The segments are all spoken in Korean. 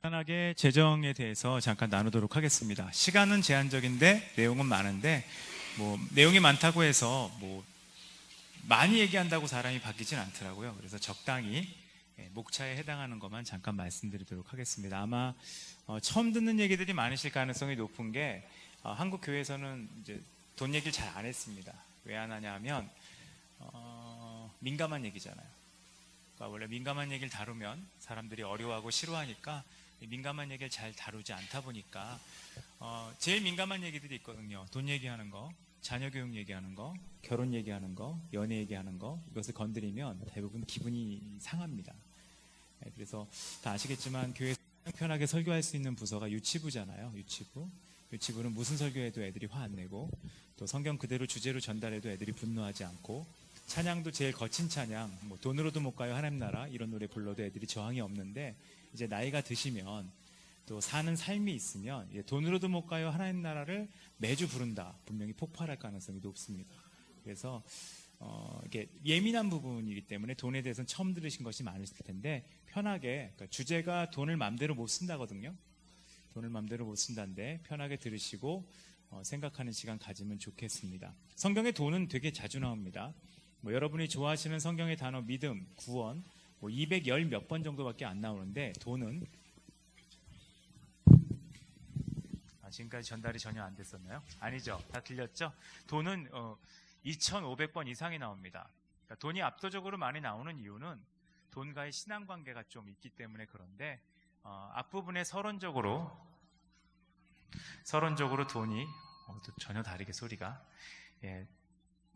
간단하게 재정에 대해서 잠깐 나누도록 하겠습니다. 시간은 제한적인데 내용은 많은데 내용이 많다고 해서 많이 얘기한다고 사람이 바뀌진 않더라고요. 그래서 적당히 목차에 해당하는 것만 잠깐 말씀드리도록 하겠습니다. 아마 처음 듣는 얘기들이 많으실 가능성이 높은 게 한국 교회에서는 이제 돈 얘기를 잘 안 했습니다. 왜 안 하냐 하면 민감한 얘기잖아요. 그러니까 원래 민감한 얘기를 다루면 사람들이 어려워하고 싫어하니까 민감한 얘기를 잘 다루지 않다 보니까 제일 민감한 얘기들이 있거든요. 돈 얘기하는 거, 자녀 교육 얘기하는 거, 결혼 얘기하는 거, 연애 얘기하는 거, 이것을 건드리면 대부분 기분이 상합니다. 그래서 다 아시겠지만 교회에서 편하게 설교할 수 있는 부서가 유치부잖아요. 유치부는 무슨 설교해도 애들이 화 안 내고, 또 성경 그대로 주제로 전달해도 애들이 분노하지 않고, 찬양도 제일 거친 찬양, 돈으로도 못 가요 하나님 나라 이런 노래 불러도 애들이 저항이 없는데, 이제 나이가 드시면 또 사는 삶이 있으면 돈으로도 못 가요 하나님 나라를 매주 부른다, 분명히 폭발할 가능성이 높습니다. 그래서 이게 예민한 부분이기 때문에 돈에 대해서는 처음 들으신 것이 많으실 텐데, 편하게, 그러니까 주제가 돈을 마음대로 못 쓴다거든요. 돈을 마음대로 못 쓴다는데 편하게 들으시고 생각하는 시간 가지면 좋겠습니다. 성경에 돈은 되게 자주 나옵니다. 여러분이 좋아하시는 성경의 단어 믿음, 구원 210 몇 번 정도밖에 안 나오는데, 돈은 지금까지 전달이 전혀 안 됐었나요? 아니죠. 다 들렸죠? 돈은 2500번 이상이 나옵니다. 그러니까 돈이 압도적으로 많이 나오는 이유는 돈과의 신앙관계가 좀 있기 때문에 그런데, 앞부분에 서론적으로 돈이 또 전혀 다르게 소리가,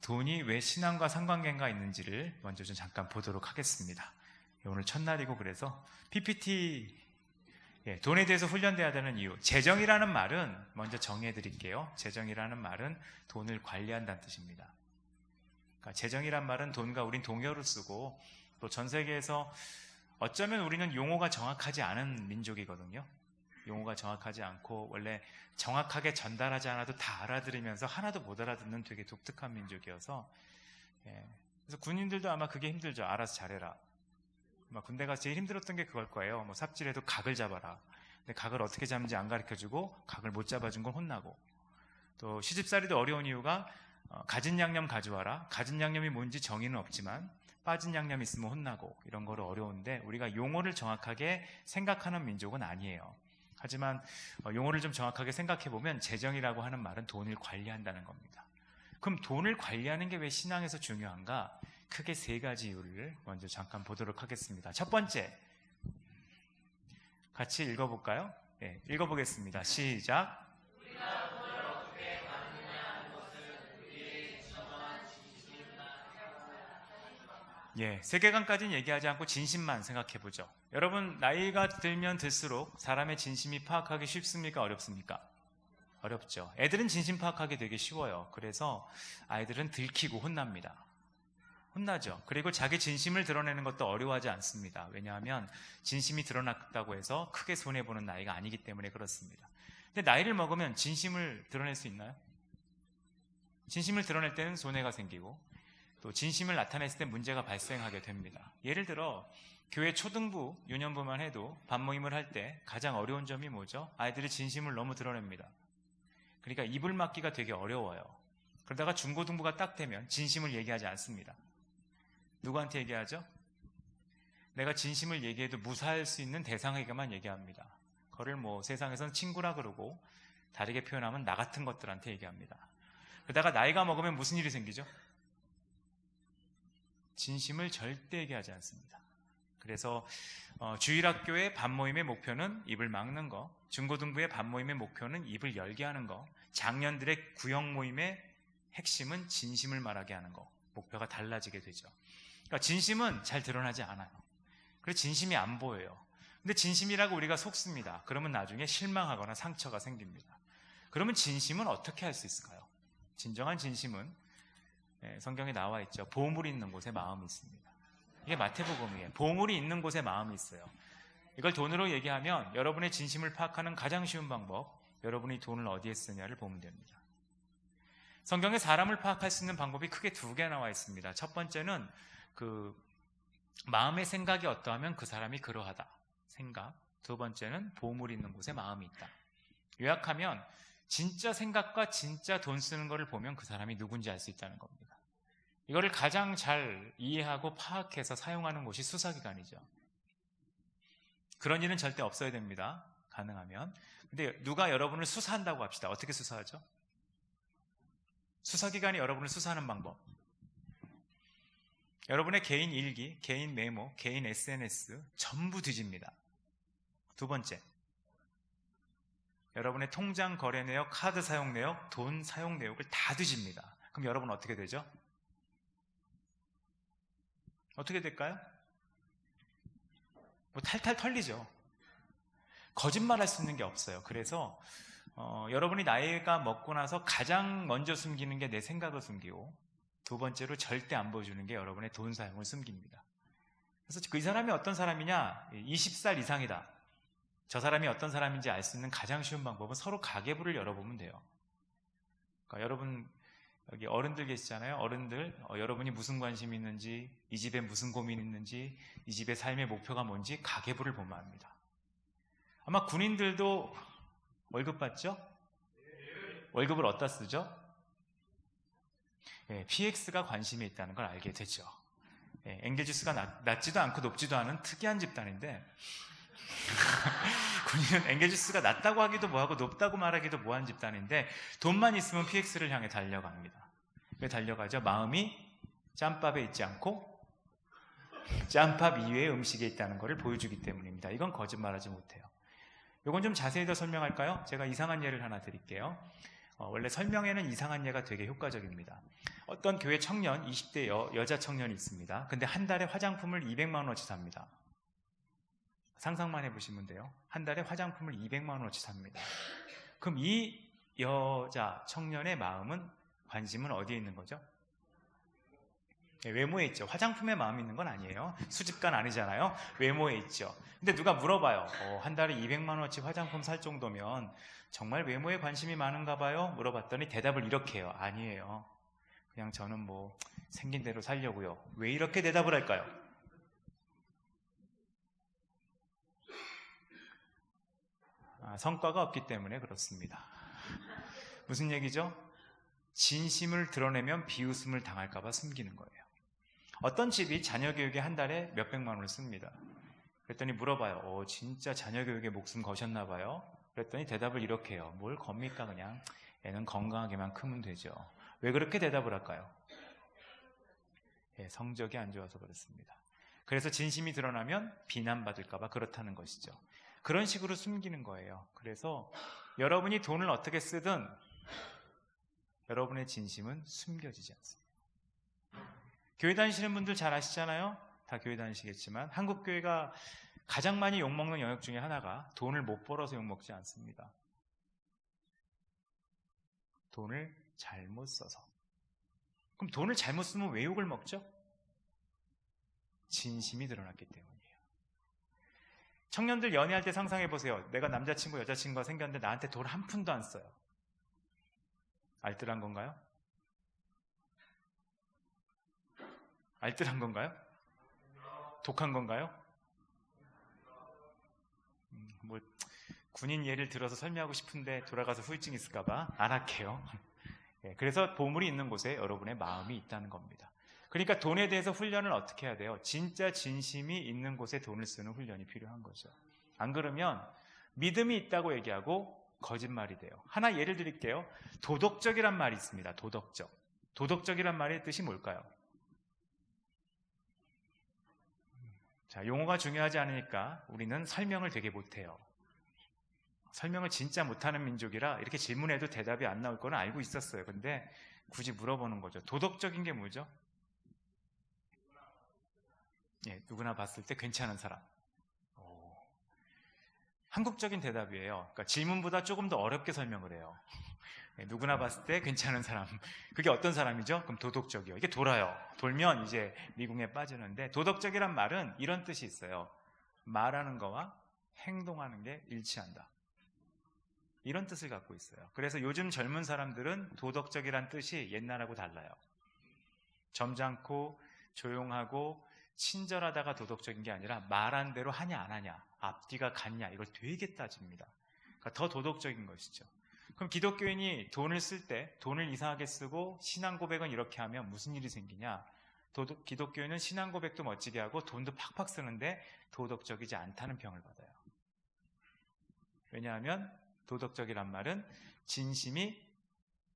돈이 왜 신앙과 상관관계가 있는지를 먼저 좀 잠깐 보도록 하겠습니다. 오늘 첫날이고 그래서 PPT, 돈에 대해서 훈련돼야 되는 이유, 재정이라는 말은 먼저 정의해 드릴게요. 재정이라는 말은 돈을 관리한다는 뜻입니다. 그러니까 재정이란 말은 돈과 우린 동요를 쓰고, 또 전 세계에서 어쩌면 우리는 용어가 정확하지 않은 민족이거든요. 용어가 정확하지 않고 원래 정확하게 전달하지 않아도 다 알아들으면서 하나도 못 알아듣는 되게 독특한 민족이어서, 그래서 군인들도 아마 그게 힘들죠. 알아서 잘해라. 군대 가서 제일 힘들었던 게 그걸 거예요. 삽질해도 각을 잡아라. 근데 각을 어떻게 잡는지 안 가르쳐주고 각을 못 잡아준 건 혼나고, 또 시집살이도 어려운 이유가 가진 양념 가져와라. 가진 양념이 뭔지 정의는 없지만 빠진 양념 있으면 혼나고, 이런 거를 어려운데 우리가 용어를 정확하게 생각하는 민족은 아니에요. 하지만 용어를 좀 정확하게 생각해보면 재정이라고 하는 말은 돈을 관리한다는 겁니다. 그럼 돈을 관리하는 게 왜 신앙에서 중요한가? 크게 세 가지 이유를 먼저 잠깐 보도록 하겠습니다. 첫 번째, 같이 읽어볼까요? 읽어보겠습니다. 시작. 세계관까지는 얘기하지 않고 진심만 생각해보죠. 여러분, 나이가 들면 들수록 사람의 진심이 파악하기 쉽습니까? 어렵습니까? 어렵죠. 애들은 진심 파악하기 되게 쉬워요. 그래서 아이들은 들키고 혼나죠. 그리고 자기 진심을 드러내는 것도 어려워하지 않습니다. 왜냐하면 진심이 드러났다고 해서 크게 손해보는 나이가 아니기 때문에 그렇습니다. 근데 나이를 먹으면 진심을 드러낼 수 있나요? 진심을 드러낼 때는 손해가 생기고, 또 진심을 나타냈을 때 문제가 발생하게 됩니다. 예를 들어 교회 초등부, 유년부만 해도 반모임을 할 때 가장 어려운 점이 뭐죠? 아이들이 진심을 너무 드러냅니다. 그러니까 입을 막기가 되게 어려워요. 그러다가 중고등부가 딱 되면 진심을 얘기하지 않습니다. 누구한테 얘기하죠? 내가 진심을 얘기해도 무사할 수 있는 대상에게만 얘기합니다. 그거를 세상에서는 친구라 그러고, 다르게 표현하면 나 같은 것들한테 얘기합니다. 그러다가 나이가 먹으면 무슨 일이 생기죠? 진심을 절대 얘기하지 않습니다. 그래서 주일학교의 반모임의 목표는 입을 막는 거, 중고등부의 반모임의 목표는 입을 열게 하는 거, 장년들의 구역 모임의 핵심은 진심을 말하게 하는 거, 목표가 달라지게 되죠. 그러니까 진심은 잘 드러나지 않아요. 그래서 진심이 안 보여요. 근데 진심이라고 우리가 속습니다. 그러면 나중에 실망하거나 상처가 생깁니다. 그러면 진심은 어떻게 할 수 있을까요? 진정한 진심은 성경에 나와 있죠. 보물이 있는 곳에 마음이 있습니다. 이게 마태복음이에요. 보물이 있는 곳에 마음이 있어요. 이걸 돈으로 얘기하면 여러분의 진심을 파악하는 가장 쉬운 방법, 여러분이 돈을 어디에 쓰냐를 보면 됩니다. 성경에 사람을 파악할 수 있는 방법이 크게 두 개 나와 있습니다. 첫 번째는 마음의 생각이 어떠하면 그 사람이 그러하다. 생각. 두 번째는 보물 있는 곳에 마음이 있다. 요약하면 진짜 생각과 진짜 돈 쓰는 것을 보면 그 사람이 누군지 알 수 있다는 겁니다. 이거를 가장 잘 이해하고 파악해서 사용하는 곳이 수사기관이죠. 그런 일은 절대 없어야 됩니다. 가능하면. 근데 누가 여러분을 수사한다고 합시다. 어떻게 수사하죠? 수사기관이 여러분을 수사하는 방법. 여러분의 개인 일기, 개인 메모, 개인 SNS 전부 뒤집니다. 두 번째, 여러분의 통장 거래 내역, 카드 사용 내역, 돈 사용 내역을 다 뒤집니다. 그럼 여러분 어떻게 되죠? 어떻게 될까요? 뭐 탈탈 털리죠. 거짓말할 수 있는 게 없어요. 그래서 여러분이 나이가 먹고 나서 가장 먼저 숨기는 게 내 생각을 숨기고, 두 번째로 절대 안 보여주는 게 여러분의 돈 사용을 숨깁니다. 그래서 그 사람이 어떤 사람이냐, 20살 이상이다. 저 사람이 어떤 사람인지 알 수 있는 가장 쉬운 방법은 서로 가계부를 열어보면 돼요. 그러니까 여러분 여기 어른들 계시잖아요. 어른들, 여러분이 무슨 관심이 있는지, 이 집에 무슨 고민이 있는지, 이 집의 삶의 목표가 뭔지 가계부를 보면 압니다. 아마 군인들도 월급 받죠? 월급을 어디다 쓰죠? PX가 관심이 있다는 걸 알게 되죠. 엔겔주스가 낮지도 않고 높지도 않은 특이한 집단인데 군인은 엔겔주스가 낮다고 하기도 뭐하고 높다고 말하기도 뭐한 집단인데 돈만 있으면 PX를 향해 달려갑니다. 왜 달려가죠? 마음이 짬밥에 있지 않고 짬밥 이외의 음식에 있다는 것을 보여주기 때문입니다. 이건 거짓말하지 못해요. 이건 좀 자세히 더 설명할까요? 제가 이상한 예를 하나 드릴게요. 원래 설명에는 이상한 예가 되게 효과적입니다. 어떤 교회 청년, 20대 여자 청년이 있습니다. 근데 한 달에 화장품을 200만 원어치 삽니다. 상상만 해보시면 돼요. 한 달에 화장품을 200만 원어치 삽니다. 그럼 이 여자 청년의 마음은, 관심은 어디에 있는 거죠? 외모에 있죠. 화장품에 마음이 있는 건 아니에요. 수집관 아니잖아요. 외모에 있죠. 근데 누가 물어봐요. 한 달에 200만 원어치 화장품 살 정도면 정말 외모에 관심이 많은가 봐요? 물어봤더니 대답을 이렇게 해요. 아니에요. 그냥 저는 뭐 생긴 대로 살려고요. 왜 이렇게 대답을 할까요? 성과가 없기 때문에 그렇습니다. 무슨 얘기죠? 진심을 드러내면 비웃음을 당할까 봐 숨기는 거예요. 어떤 집이 자녀 교육에 한 달에 몇백만 원을 씁니다. 그랬더니 물어봐요. 진짜 자녀 교육에 목숨 거셨나 봐요? 그랬더니 대답을 이렇게 해요. 뭘 겁니까? 그냥 애는 건강하게만 크면 되죠. 왜 그렇게 대답을 할까요? 성적이 안 좋아서 그렇습니다. 그래서 진심이 드러나면 비난받을까 봐 그렇다는 것이죠. 그런 식으로 숨기는 거예요. 그래서 여러분이 돈을 어떻게 쓰든 여러분의 진심은 숨겨지지 않습니다. 교회 다니시는 분들 잘 아시잖아요? 다 교회 다니시겠지만 한국 교회가 가장 많이 욕먹는 영역 중에 하나가 돈을 못 벌어서 욕먹지 않습니다. 돈을 잘못 써서. 그럼 돈을 잘못 쓰면 왜 욕을 먹죠? 진심이 드러났기 때문이에요. 청년들 연애할 때 상상해보세요. 내가 남자친구, 여자친구가 생겼는데 나한테 돈 한 푼도 안 써요. 알뜰한 건가요? 알뜰한 건가요? 독한 건가요? 뭐 군인 예를 들어서 설명하고 싶은데 돌아가서 후유증 있을까봐 안 할게요. 그래서 보물이 있는 곳에 여러분의 마음이 있다는 겁니다. 그러니까 돈에 대해서 훈련을 어떻게 해야 돼요? 진짜 진심이 있는 곳에 돈을 쓰는 훈련이 필요한 거죠. 안 그러면 믿음이 있다고 얘기하고 거짓말이 돼요. 하나 예를 드릴게요. 도덕적이란 말이 있습니다. 도덕적. 도덕적이란 말의 뜻이 뭘까요? 자, 용어가 중요하지 않으니까 우리는 설명을 되게 못해요. 설명을 진짜 못하는 민족이라 이렇게 질문해도 대답이 안 나올 거는 알고 있었어요. 근데 굳이 물어보는 거죠. 도덕적인 게 뭐죠? 누구나 봤을 때 괜찮은 사람. 한국적인 대답이에요. 그러니까 질문보다 조금 더 어렵게 설명을 해요. 누구나 봤을 때 괜찮은 사람. 그게 어떤 사람이죠? 그럼 도덕적이요. 이게 돌아요. 돌면 이제 미궁에 빠지는데, 도덕적이란 말은 이런 뜻이 있어요. 말하는 거와 행동하는 게 일치한다. 이런 뜻을 갖고 있어요. 그래서 요즘 젊은 사람들은 도덕적이란 뜻이 옛날하고 달라요. 점잖고 조용하고 친절하다가 도덕적인 게 아니라 말한 대로 하냐 안 하냐, 앞뒤가 같냐 이걸 되게 따집니다. 그러니까 더 도덕적인 것이죠. 그럼 기독교인이 돈을 쓸 때 돈을 이상하게 쓰고 신앙 고백은 이렇게 하면 무슨 일이 생기냐? 기독교인은 신앙 고백도 멋지게 하고 돈도 팍팍 쓰는데 도덕적이지 않다는 평을 받아요. 왜냐하면 도덕적이란 말은 진심이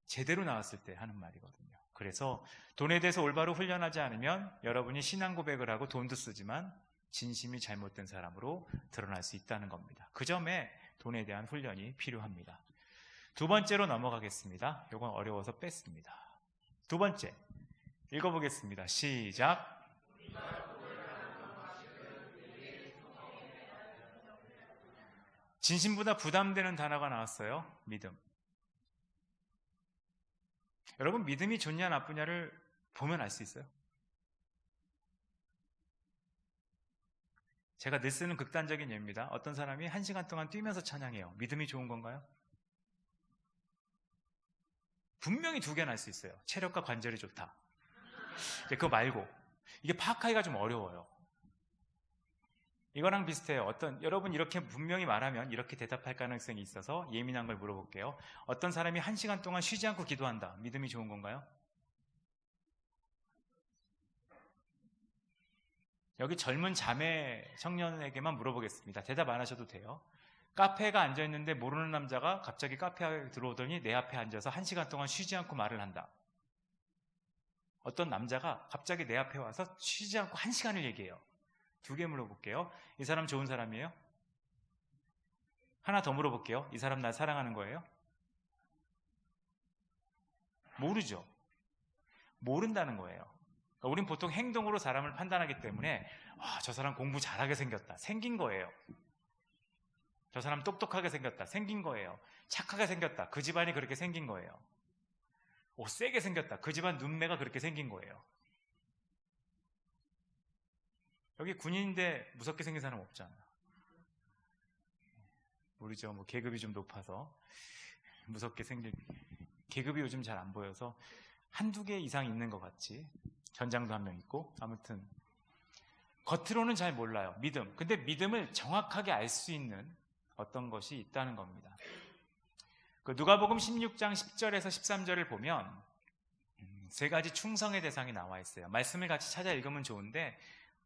제대로 나왔을 때 하는 말이거든요. 그래서 돈에 대해서 올바로 훈련하지 않으면 여러분이 신앙 고백을 하고 돈도 쓰지만 진심이 잘못된 사람으로 드러날 수 있다는 겁니다. 그 점에 돈에 대한 훈련이 필요합니다. 두 번째로 넘어가겠습니다. 이건 어려워서 뺐습니다. 두 번째 읽어보겠습니다. 시작. 진심보다 부담되는 단어가 나왔어요. 믿음. 여러분, 믿음이 좋냐 나쁘냐를 보면 알 수 있어요. 제가 늘 쓰는 극단적인 예입니다. 어떤 사람이 1시간 동안 뛰면서 찬양해요. 믿음이 좋은 건가요? 분명히 두 개는 알 수 있어요. 체력과 관절이 좋다. 그거 말고 이게 파악하기가 좀 어려워요. 이거랑 비슷해요. 여러분 이렇게 분명히 말하면 이렇게 대답할 가능성이 있어서 예민한 걸 물어볼게요. 어떤 사람이 1시간 동안 쉬지 않고 기도한다. 믿음이 좋은 건가요? 여기 젊은 자매 청년에게만 물어보겠습니다. 대답 안 하셔도 돼요. 카페가 앉아있는데 모르는 남자가 갑자기 카페에 들어오더니 내 앞에 앉아서 1시간 동안 쉬지 않고 말을 한다. 어떤 남자가 갑자기 내 앞에 와서 쉬지 않고 1시간을 얘기해요. 두 개 물어볼게요. 이 사람 좋은 사람이에요? 하나 더 물어볼게요. 이 사람 날 사랑하는 거예요? 모르죠. 모른다는 거예요. 그러니까 우린 보통 행동으로 사람을 판단하기 때문에 저 사람 공부 잘하게 생겼다. 생긴 거예요. 저 사람 똑똑하게 생겼다. 생긴 거예요. 착하게 생겼다. 그 집안이 그렇게 생긴 거예요. 세게 생겼다. 그 집안 눈매가 그렇게 생긴 거예요. 여기 군인인데 무섭게 생긴 사람 없잖아. 모르죠. 계급이 좀 높아서 무섭게 생길 계급이 요즘 잘 안 보여서 한두 개 이상 있는 것 같지. 전장도 한 명 있고. 아무튼 겉으로는 잘 몰라요. 믿음. 근데 믿음을 정확하게 알 수 있는 어떤 것이 있다는 겁니다. 누가복음 16장 10절에서 13절을 보면 세 가지 충성의 대상이 나와 있어요. 말씀을 같이 찾아 읽으면 좋은데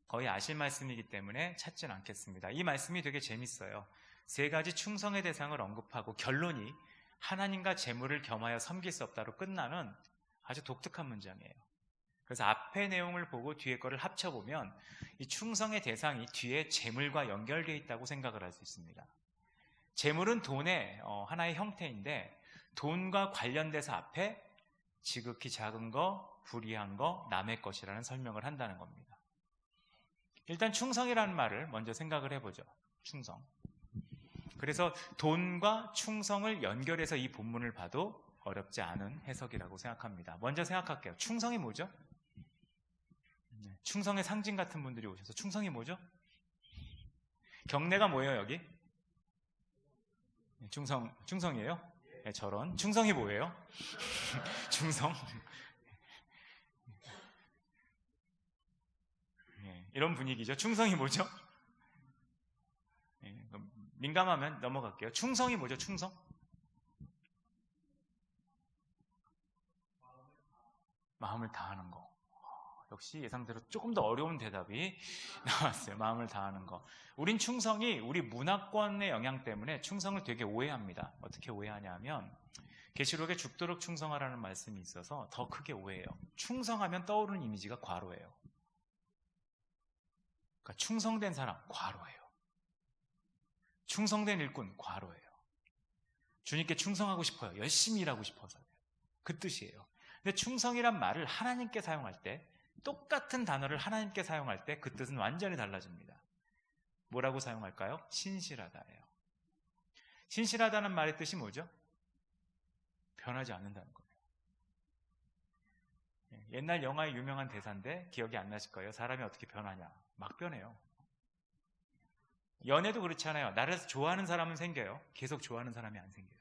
거의 아실 말씀이기 때문에 찾진 않겠습니다. 이 말씀이 되게 재밌어요. 세 가지 충성의 대상을 언급하고 결론이 하나님과 재물을 겸하여 섬길 수 없다로 끝나는 아주 독특한 문장이에요. 그래서 앞의 내용을 보고 뒤에 거를 합쳐보면 이 충성의 대상이 뒤에 재물과 연결되어 있다고 생각을 할 수 있습니다. 재물은 돈의 하나의 형태인데 돈과 관련돼서 앞에 지극히 작은 거, 불의한 거, 남의 것이라는 설명을 한다는 겁니다. 일단 충성이라는 말을 먼저 생각을 해보죠. 충성. 그래서 돈과 충성을 연결해서 이 본문을 봐도 어렵지 않은 해석이라고 생각합니다. 먼저 생각할게요. 충성이 뭐죠? 충성의 상징 같은 분들이 오셔서 충성이 뭐죠? 경례가 뭐예요 여기? 충성이에요? 네, 저런. 충성이 뭐예요? 충성? 네, 이런 분위기죠. 충성이 뭐죠? 네, 민감하면 넘어갈게요. 충성이 뭐죠? 충성? 마음을 다하는 거. 역시 예상대로 조금 더 어려운 대답이 나왔어요. 마음을 다하는 거. 우린 충성이 우리 문화권의 영향 때문에 충성을 되게 오해합니다. 어떻게 오해하냐면 계시록에 죽도록 충성하라는 말씀이 있어서 더 크게 오해해요. 충성하면 떠오르는 이미지가 과로예요. 그러니까 충성된 사람 과로예요. 충성된 일꾼 과로예요. 주님께 충성하고 싶어요. 열심히 일하고 싶어서요. 그 뜻이에요. 근데 충성이란 말을 하나님께 사용할 때 똑같은 단어를 하나님께 사용할 때 그 뜻은 완전히 달라집니다. 뭐라고 사용할까요? 신실하다예요. 신실하다는 말의 뜻이 뭐죠? 변하지 않는다는 거예요. 옛날 영화의 유명한 대사인데 기억이 안 나실 거예요. 사람이 어떻게 변하냐? 막 변해요. 연애도 그렇지 않아요. 나를 좋아하는 사람은 생겨요. 계속 좋아하는 사람이 안 생겨요.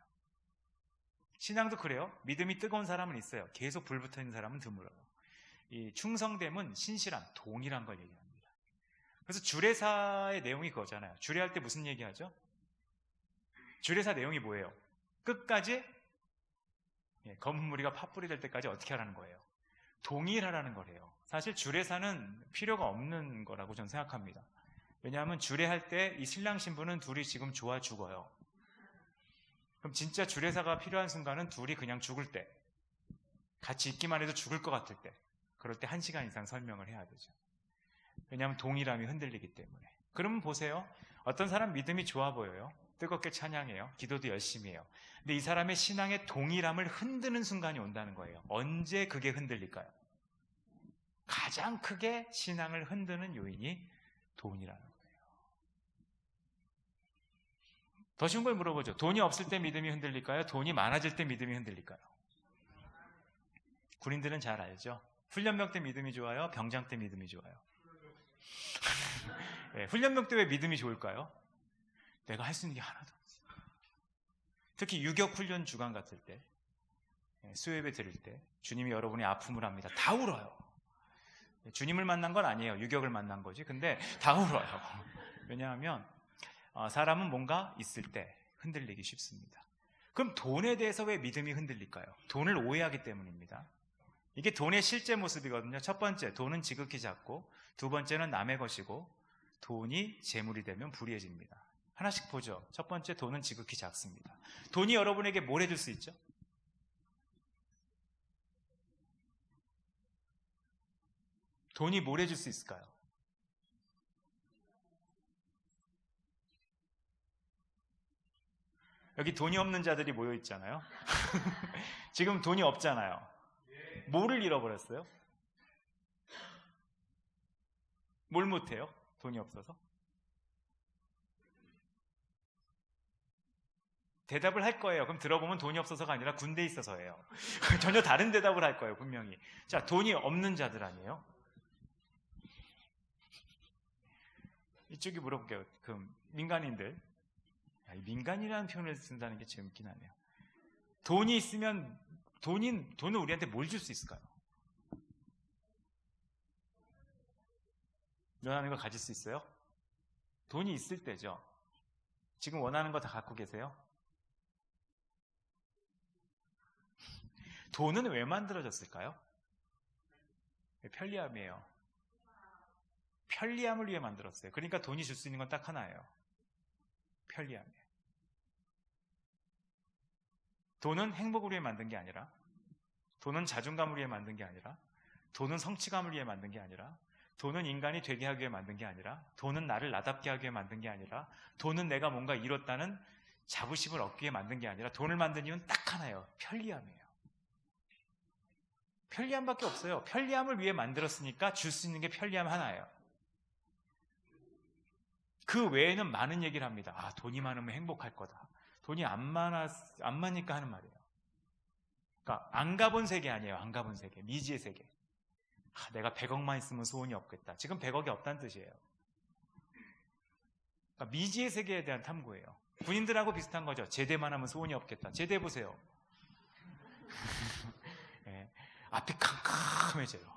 신앙도 그래요. 믿음이 뜨거운 사람은 있어요. 계속 불붙어 있는 사람은 드물어요. 이 충성됨은 신실함, 동일한 걸 얘기합니다. 그래서 주례사의 내용이 그거잖아요. 주례할 때 무슨 얘기하죠? 주례사 내용이 뭐예요? 끝까지 검은 무리가 팥불이 될 때까지 어떻게 하라는 거예요? 동일하라는 거래요. 사실 주례사는 필요가 없는 거라고 저는 생각합니다. 왜냐하면 주례할 때 이 신랑 신부는 둘이 지금 좋아 죽어요. 그럼 진짜 주례사가 필요한 순간은 둘이 그냥 죽을 때, 같이 있기만 해도 죽을 것 같을 때, 그럴 때 1시간 이상 설명을 해야 되죠. 왜냐하면 동일함이 흔들리기 때문에. 그러면 보세요. 어떤 사람 믿음이 좋아 보여요. 뜨겁게 찬양해요. 기도도 열심히 해요. 근데 이 사람의 신앙의 동일함을 흔드는 순간이 온다는 거예요. 언제 그게 흔들릴까요? 가장 크게 신앙을 흔드는 요인이 돈이라는 거예요. 더 쉬운 걸 물어보죠. 돈이 없을 때 믿음이 흔들릴까요? 돈이 많아질 때 믿음이 흔들릴까요? 군인들은 잘 알죠. 훈련병 때 믿음이 좋아요? 병장 때 믿음이 좋아요? 네, 훈련병 때 왜 믿음이 좋을까요? 내가 할 수 있는 게 하나도 없어요. 특히 유격 훈련 주간 같을 때, 수요예배 드릴 때 주님이 여러분의 아픔을 합니다. 다 울어요. 주님을 만난 건 아니에요. 유격을 만난 거지. 근데 다 울어요. 왜냐하면 사람은 뭔가 있을 때 흔들리기 쉽습니다. 그럼 돈에 대해서 왜 믿음이 흔들릴까요? 돈을 오해하기 때문입니다. 이게 돈의 실제 모습이거든요. 첫 번째, 돈은 지극히 작고, 두 번째는 남의 것이고, 돈이 재물이 되면 불의해집니다. 하나씩 보죠. 첫 번째, 돈은 지극히 작습니다. 돈이 여러분에게 뭘 해줄 수 있죠? 돈이 뭘 해줄 수 있을까요? 여기 돈이 없는 자들이 모여 있잖아요. 지금 돈이 없잖아요. 뭐를 잃어버렸어요? 뭘 못해요? 돈이 없어서? 대답을 할 거예요. 그럼 들어보면 돈이 없어서가 아니라 군대에 있어서예요. 전혀 다른 대답을 할 거예요, 분명히. 자, 돈이 없는 자들 아니에요? 이쪽이 물어볼게요. 그럼 민간인들. 민간이라는 표현을 쓴다는 게 재밌긴 하네요. 돈이 있으면 돈은 우리한테 뭘 줄 수 있을까요? 원하는 거 가질 수 있어요? 돈이 있을 때죠. 지금 원하는 거 다 갖고 계세요? 돈은 왜 만들어졌을까요? 편리함이에요. 편리함을 위해 만들었어요. 그러니까 돈이 줄 수 있는 건 딱 하나예요. 편리함이에요. 돈은 행복을 위해 만든 게 아니라, 돈은 자존감을 위해 만든 게 아니라, 돈은 성취감을 위해 만든 게 아니라, 돈은 인간이 되게 하기 위해 만든 게 아니라, 돈은 나를 나답게 하기 위해 만든 게 아니라, 돈은 내가 뭔가 이뤘다는 자부심을 얻기 위해 만든 게 아니라, 돈을 만든 이유는 딱 하나예요. 편리함이에요. 편리함밖에 없어요. 편리함을 위해 만들었으니까 줄 수 있는 게 편리함 하나예요. 그 외에는 많은 얘기를 합니다. 아, 돈이 많으면 행복할 거다. 돈이 안 많으니까 하는 말이에요. 그러니까 안 가본 세계 아니에요. 안 가본 세계. 미지의 세계. 아, 내가 100억만 있으면 소원이 없겠다. 지금 100억이 없다는 뜻이에요. 그러니까 미지의 세계에 대한 탐구예요. 군인들하고 비슷한 거죠. 제대만 하면 소원이 없겠다. 제대 보세요. 네, 앞이 캄캄해져요.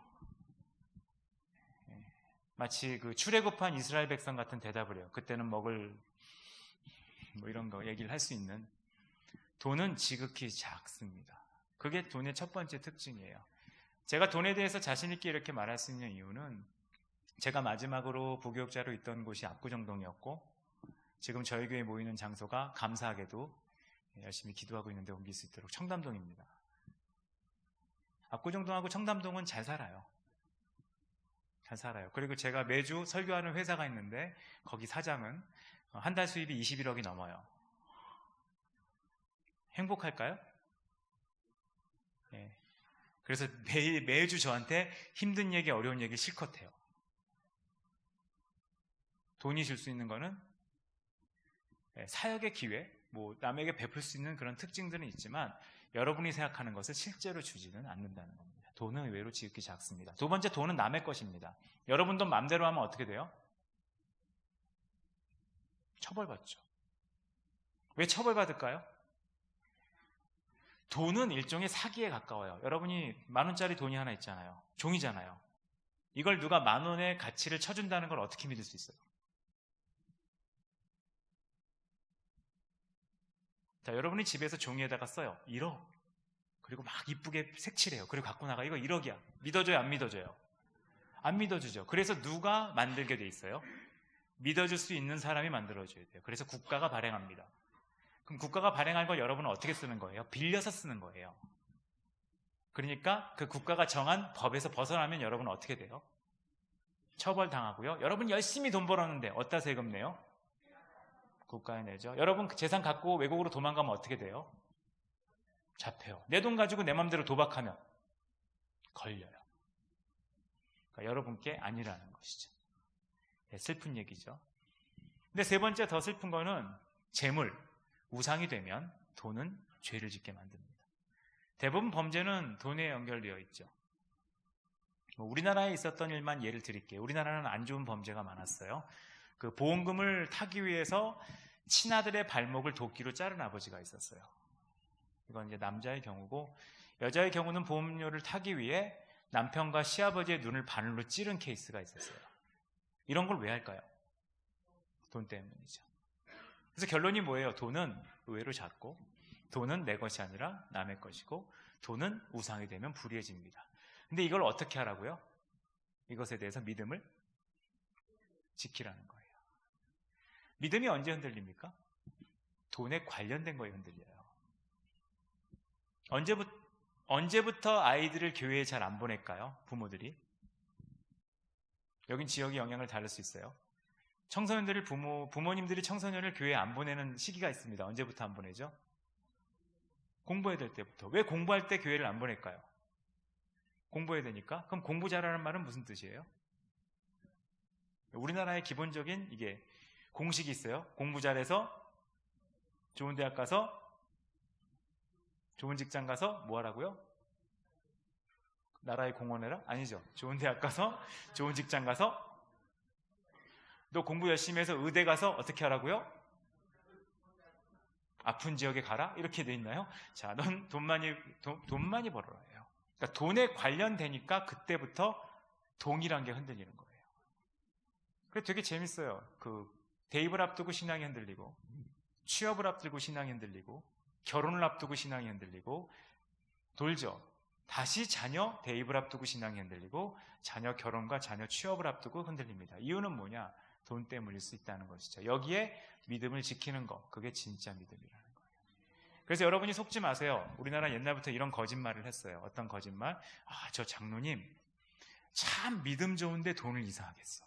네, 마치 그 출애굽한 이스라엘 백성 같은 대답을 해요. 그때는 먹을 뭐 이런 거 얘기를 할 수 있는. 돈은 지극히 작습니다. 그게 돈의 첫 번째 특징이에요. 제가 돈에 대해서 자신 있게 이렇게 말할 수 있는 이유는 제가 마지막으로 부교육자로 있던 곳이 압구정동이었고 지금 저희 교회 모이는 장소가 감사하게도 열심히 기도하고 있는데 옮길 수 있도록 청담동입니다. 압구정동하고 청담동은 잘 살아요. 잘 살아요. 그리고 제가 매주 설교하는 회사가 있는데 거기 사장은 한 달 수입이 21억이 넘어요. 행복할까요? 네. 그래서 매주 저한테 힘든 얘기, 어려운 얘기 실컷 해요. 돈이 줄 수 있는 거는 사역의 기회, 뭐 남에게 베풀 수 있는 그런 특징들은 있지만 여러분이 생각하는 것을 실제로 주지는 않는다는 겁니다. 돈은 의외로 지극히 작습니다. 두 번째, 돈은 남의 것입니다. 여러분 돈 마음대로 하면 어떻게 돼요? 처벌받죠. 왜 처벌받을까요? 돈은 일종의 사기에 가까워요. 여러분이 10,000원짜리 돈이 하나 있잖아요. 종이잖아요. 이걸 누가 10,000원의 가치를 쳐준다는 걸 어떻게 믿을 수 있어요? 자, 여러분이 집에서 종이에다가 써요. 1억. 그리고 막 이쁘게 색칠해요. 그리고 갖고 나가. 이거 1억이야. 믿어줘요? 안 믿어줘요? 안 믿어주죠. 그래서 누가 만들게 돼 있어요? 믿어줄 수 있는 사람이 만들어줘야 돼요. 그래서 국가가 발행합니다. 그럼 국가가 발행한 걸 여러분은 어떻게 쓰는 거예요? 빌려서 쓰는 거예요. 그러니까 그 국가가 정한 법에서 벗어나면 여러분은 어떻게 돼요? 처벌당하고요. 여러분 열심히 돈 벌었는데 어디다 세금 내요? 국가에 내죠. 여러분 재산 갖고 외국으로 도망가면 어떻게 돼요? 잡혀요. 내 돈 가지고 내 맘대로 도박하면 걸려요. 그러니까 여러분께 아니라는 것이죠. 네, 슬픈 얘기죠. 근데 세 번째 더 슬픈 거는 재물, 우상이 되면 돈은 죄를 짓게 만듭니다. 대부분 범죄는 돈에 연결되어 있죠. 우리나라에 있었던 일만 예를 드릴게요. 우리나라는 안 좋은 범죄가 많았어요. 그 보험금을 타기 위해서 친아들의 발목을 도끼로 자른 아버지가 있었어요. 이건 이제 남자의 경우고, 여자의 경우는 보험료를 타기 위해 남편과 시아버지의 눈을 바늘로 찌른 케이스가 있었어요. 이런 걸 왜 할까요? 돈 때문이죠. 그래서 결론이 뭐예요? 돈은 의외로 작고, 돈은 내 것이 아니라 남의 것이고, 돈은 우상이 되면 불의해집니다. 근데 이걸 어떻게 하라고요? 이것에 대해서 믿음을 지키라는 거예요. 믿음이 언제 흔들립니까? 돈에 관련된 거에 흔들려요. 언제부터 아이들을 교회에 잘 안 보낼까요? 부모들이. 여긴 지역이 영향을 다를 수 있어요. 청소년들을 부모님들이 청소년을 교회에 안 보내는 시기가 있습니다. 언제부터 안 보내죠? 공부해야 될 때부터. 왜 공부할 때 교회를 안 보낼까요? 공부해야 되니까. 그럼 공부 잘하는 말은 무슨 뜻이에요? 우리나라의 기본적인 이게 공식이 있어요. 공부 잘해서 좋은 대학 가서 좋은 직장 가서 뭐 하라고요? 나라에 공헌해라? 아니죠. 좋은 대학 가서 좋은 직장 가서 너 공부 열심히 해서 의대 가서 어떻게 하라고요? 아픈 지역에 가라? 이렇게 돼 있나요? 자, 넌 돈 많이 벌어라 해요. 그러니까 돈에 관련되니까 그때부터 동이란 게 흔들리는 거예요. 그래 되게 재밌어요. 그 대입을 앞두고 신앙이 흔들리고, 취업을 앞두고 신앙이 흔들리고, 결혼을 앞두고 신앙이 흔들리고, 돌죠. 다시 자녀 대입을 앞두고 신앙이 흔들리고, 자녀 결혼과 자녀 취업을 앞두고 흔들립니다. 이유는 뭐냐? 돈 때문일 수 있다는 것이죠. 여기에 믿음을 지키는 것, 그게 진짜 믿음이라는 거예요. 그래서 여러분이 속지 마세요. 우리나라 옛날부터 이런 거짓말을 했어요. 어떤 거짓말? 저 장로님 참 믿음 좋은데 돈을 이상하게 써.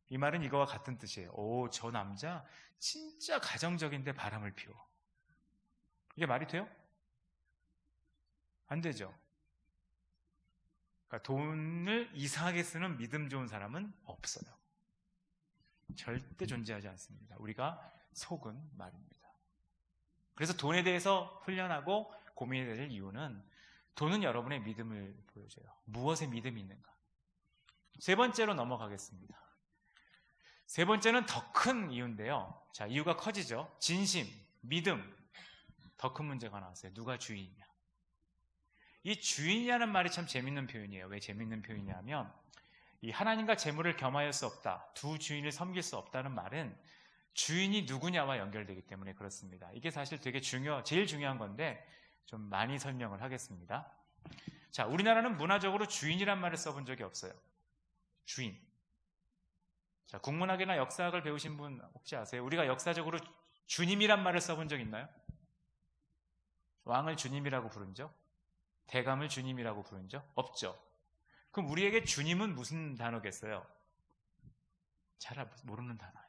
이 말은 이거와 같은 뜻이에요. 저 남자 진짜 가정적인데 바람을 피워. 이게 말이 돼요? 안 되죠. 그러니까 돈을 이상하게 쓰는 믿음 좋은 사람은 없어요. 절대 존재하지 않습니다. 우리가 속은 말입니다. 그래서 돈에 대해서 훈련하고 고민해야 될 이유는 돈은 여러분의 믿음을 보여줘요. 무엇에 믿음이 있는가? 세 번째로 넘어가겠습니다. 세 번째는 더 큰 이유인데요. 자, 이유가 커지죠. 진심, 믿음. 더 큰 문제가 나왔어요. 누가 주인이냐? 이 주인이라는 말이 참 재밌는 표현이에요. 왜 재밌는 표현이냐면, 이 하나님과 재물을 겸하여 수 없다, 두 주인을 섬길 수 없다는 말은 주인이 누구냐와 연결되기 때문에 그렇습니다. 이게 사실 되게 제일 중요한 건데 좀 많이 설명을 하겠습니다. 자, 우리나라는 문화적으로 주인이란 말을 써본 적이 없어요. 주인. 자, 국문학이나 역사학을 배우신 분 혹시 아세요? 우리가 역사적으로 주님이란 말을 써본 적 있나요? 왕을 주님이라고 부른 적? 대감을 주님이라고 부른 적? 없죠. 그럼 우리에게 주님은 무슨 단어겠어요? 잘 모르는 단어예요.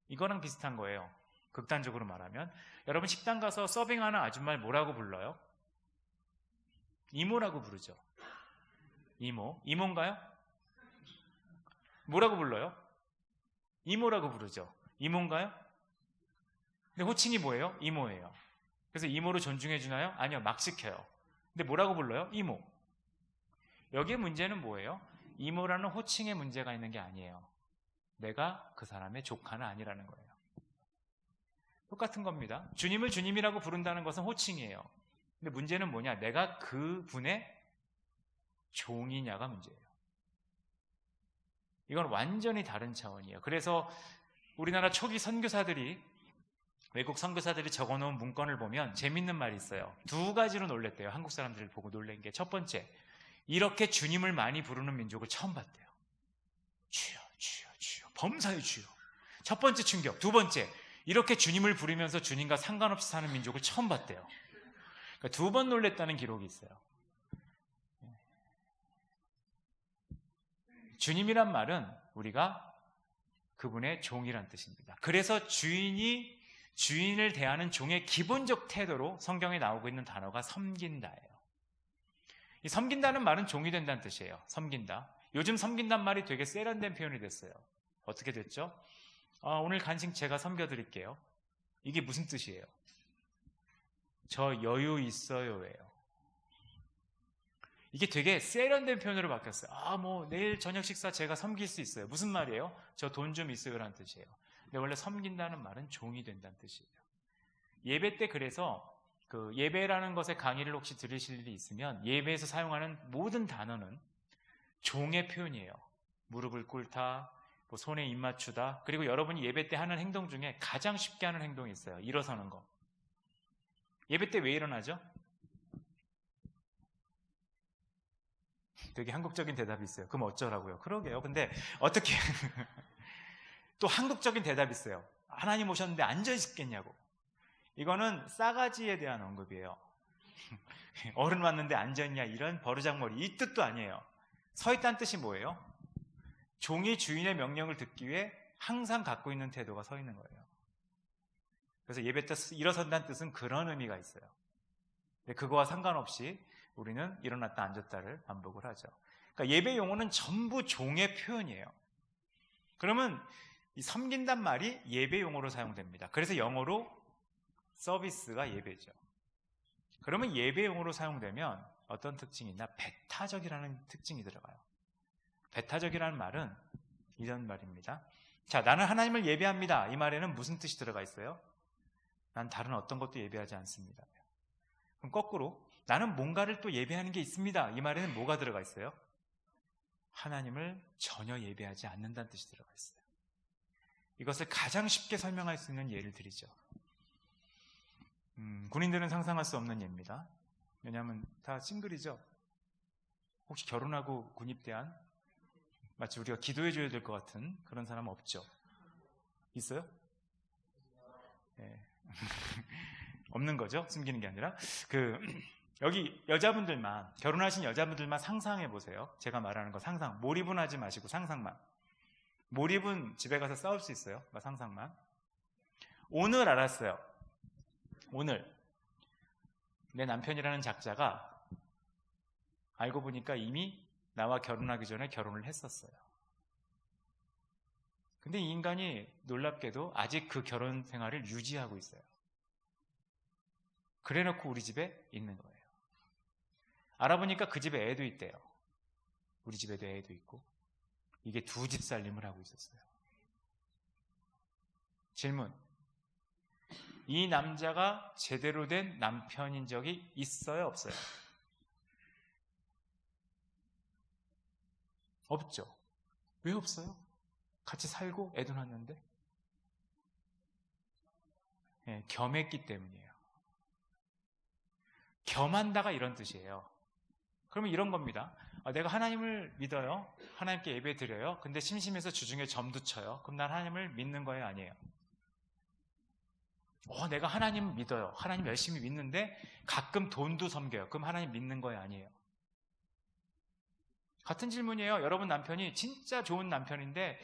이거랑 비슷한 거예요. 극단적으로 말하면. 여러분 식당 가서 서빙하는 아줌마를 뭐라고 불러요? 이모라고 부르죠. 이모. 이모인가요? 뭐라고 불러요? 이모라고 부르죠. 이모인가요? 근데 호칭이 뭐예요? 이모예요. 그래서 이모로 존중해 주나요? 아니요. 막 시켜요. 근데 뭐라고 불러요? 이모. 여기에 문제는 뭐예요? 이모라는 호칭에 문제가 있는 게 아니에요. 내가 그 사람의 조카는 아니라는 거예요. 똑같은 겁니다. 주님을 주님이라고 부른다는 것은 호칭이에요. 근데 문제는 뭐냐? 내가 그분의 종이냐가 문제예요. 이건 완전히 다른 차원이에요. 그래서 우리나라 초기 선교사들이, 외국 선교사들이 적어놓은 문건을 보면 재밌는 말이 있어요. 두 가지로 놀랬대요. 한국 사람들을 보고 놀란 게, 첫 번째, 이렇게 주님을 많이 부르는 민족을 처음 봤대요. 주여, 주여, 주여, 범사의 주여. 첫 번째 충격. 두 번째, 이렇게 주님을 부르면서 주님과 상관없이 사는 민족을 처음 봤대요. 그러니까 두 번 놀랬다는 기록이 있어요. 주님이란 말은 우리가 그분의 종이란 뜻입니다. 그래서 주인을 대하는 종의 기본적 태도로 성경에 나오고 있는 단어가 섬긴다예요. 이 섬긴다는 말은 종이 된다는 뜻이에요. 섬긴다. 요즘 섬긴다는 말이 되게 세련된 표현이 됐어요. 어떻게 됐죠? 오늘 간식 제가 섬겨드릴게요. 이게 무슨 뜻이에요? 저 여유 있어요예요. 이게 되게 세련된 표현으로 바뀌었어요. 내일 저녁 식사 제가 섬길 수 있어요. 무슨 말이에요? 저 돈 좀 있어요라는 뜻이에요. 근데 원래 섬긴다는 말은 종이 된다는 뜻이에요. 예배 때 그래서 그 예배라는 것의 강의를 혹시 들으실 일이 있으면 예배에서 사용하는 모든 단어는 종의 표현이에요. 무릎을 꿇다, 손에 입 맞추다, 그리고 여러분이 예배 때 하는 행동 중에 가장 쉽게 하는 행동이 있어요. 일어서는 거. 예배 때 왜 일어나죠? 되게 한국적인 대답이 있어요. 그럼 어쩌라고요? 그러게요. 근데 어떻게 또 한국적인 대답이 있어요. 하나님 오셨는데 앉아 있겠냐고. 이거는 싸가지에 대한 언급이에요. 어른 왔는데 앉아있냐, 이런 버르장머리, 이 뜻도 아니에요. 서 있다는 뜻이 뭐예요? 종이 주인의 명령을 듣기 위해 항상 갖고 있는 태도가 서 있는 거예요. 그래서 예배 때 일어선다는 뜻은 그런 의미가 있어요. 근데 그거와 상관없이 우리는 일어났다 앉았다를 반복을 하죠. 그러니까 예배 용어는 전부 종의 표현이에요. 그러면 이 섬긴단 말이 예배 용어로 사용됩니다. 그래서 영어로 서비스가 예배죠. 그러면 예배 용어로 사용되면 어떤 특징이 있나? 배타적이라는 특징이 들어가요. 배타적이라는 말은 이런 말입니다. 자, 나는 하나님을 예배합니다. 이 말에는 무슨 뜻이 들어가 있어요? 난 다른 어떤 것도 예배하지 않습니다. 그럼 거꾸로 나는 뭔가를 또 예배하는 게 있습니다. 이 말에는 뭐가 들어가 있어요? 하나님을 전혀 예배하지 않는다는 뜻이 들어가 있어요. 이것을 가장 쉽게 설명할 수 있는 예를 드리죠. 군인들은 상상할 수 없는 예입니다. 왜냐하면 다 싱글이죠. 혹시 결혼하고 군입대한, 마치 우리가 기도해줘야 될 것 같은 그런 사람 없죠? 있어요? 네. 없는 거죠. 숨기는 게 아니라. 여기 여자분들만, 결혼하신 여자분들만 상상해 보세요. 제가 말하는 거 상상. 몰입은 하지 마시고 상상만. 몰입은 집에 가서 싸울 수 있어요. 상상만. 오늘 알았어요. 오늘 내 남편이라는 작자가 알고 보니까 이미 나와 결혼하기 전에 결혼을 했었어요. 근데 이 인간이 놀랍게도 아직 그 결혼 생활을 유지하고 있어요. 그래놓고 우리 집에 있는 거예요. 알아보니까 그 집에 애도 있대요. 우리 집에도 애도 있고. 이게 두 집 살림을 하고 있었어요. 질문. 이 남자가 제대로 된 남편인 적이 있어요? 없어요? 없죠. 왜 없어요? 같이 살고 애도 낳았는데? 네, 겸했기 때문이에요. 겸한다가 이런 뜻이에요. 그러면 이런 겁니다. 내가 하나님을 믿어요. 하나님께 예배 드려요. 근데 심심해서 주중에 점도 쳐요. 그럼 난 하나님을 믿는 거예요? 아니에요? 내가 하나님 믿어요. 하나님 열심히 믿는데 가끔 돈도 섬겨요. 그럼 하나님 믿는 거예요? 아니에요? 같은 질문이에요. 여러분 남편이 진짜 좋은 남편인데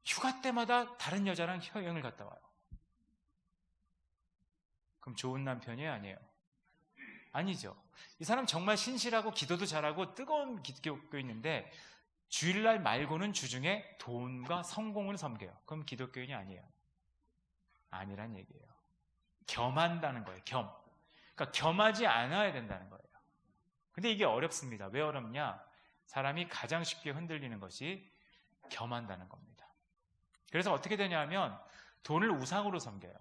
휴가 때마다 다른 여자랑 여행을 갔다 와요. 그럼 좋은 남편이에요? 아니에요? 아니죠. 이 사람 정말 신실하고 기도도 잘하고 뜨거운 기독교인인데 주일날 말고는 주중에 돈과 성공을 섬겨요. 그럼 기독교인이 아니에요? 아니란 얘기예요. 겸한다는 거예요. 그러니까 겸하지 않아야 된다는 거예요. 근데 이게 어렵습니다. 왜 어렵냐? 사람이 가장 쉽게 흔들리는 것이 겸한다는 겁니다. 그래서 어떻게 되냐면 돈을 우상으로 섬겨요.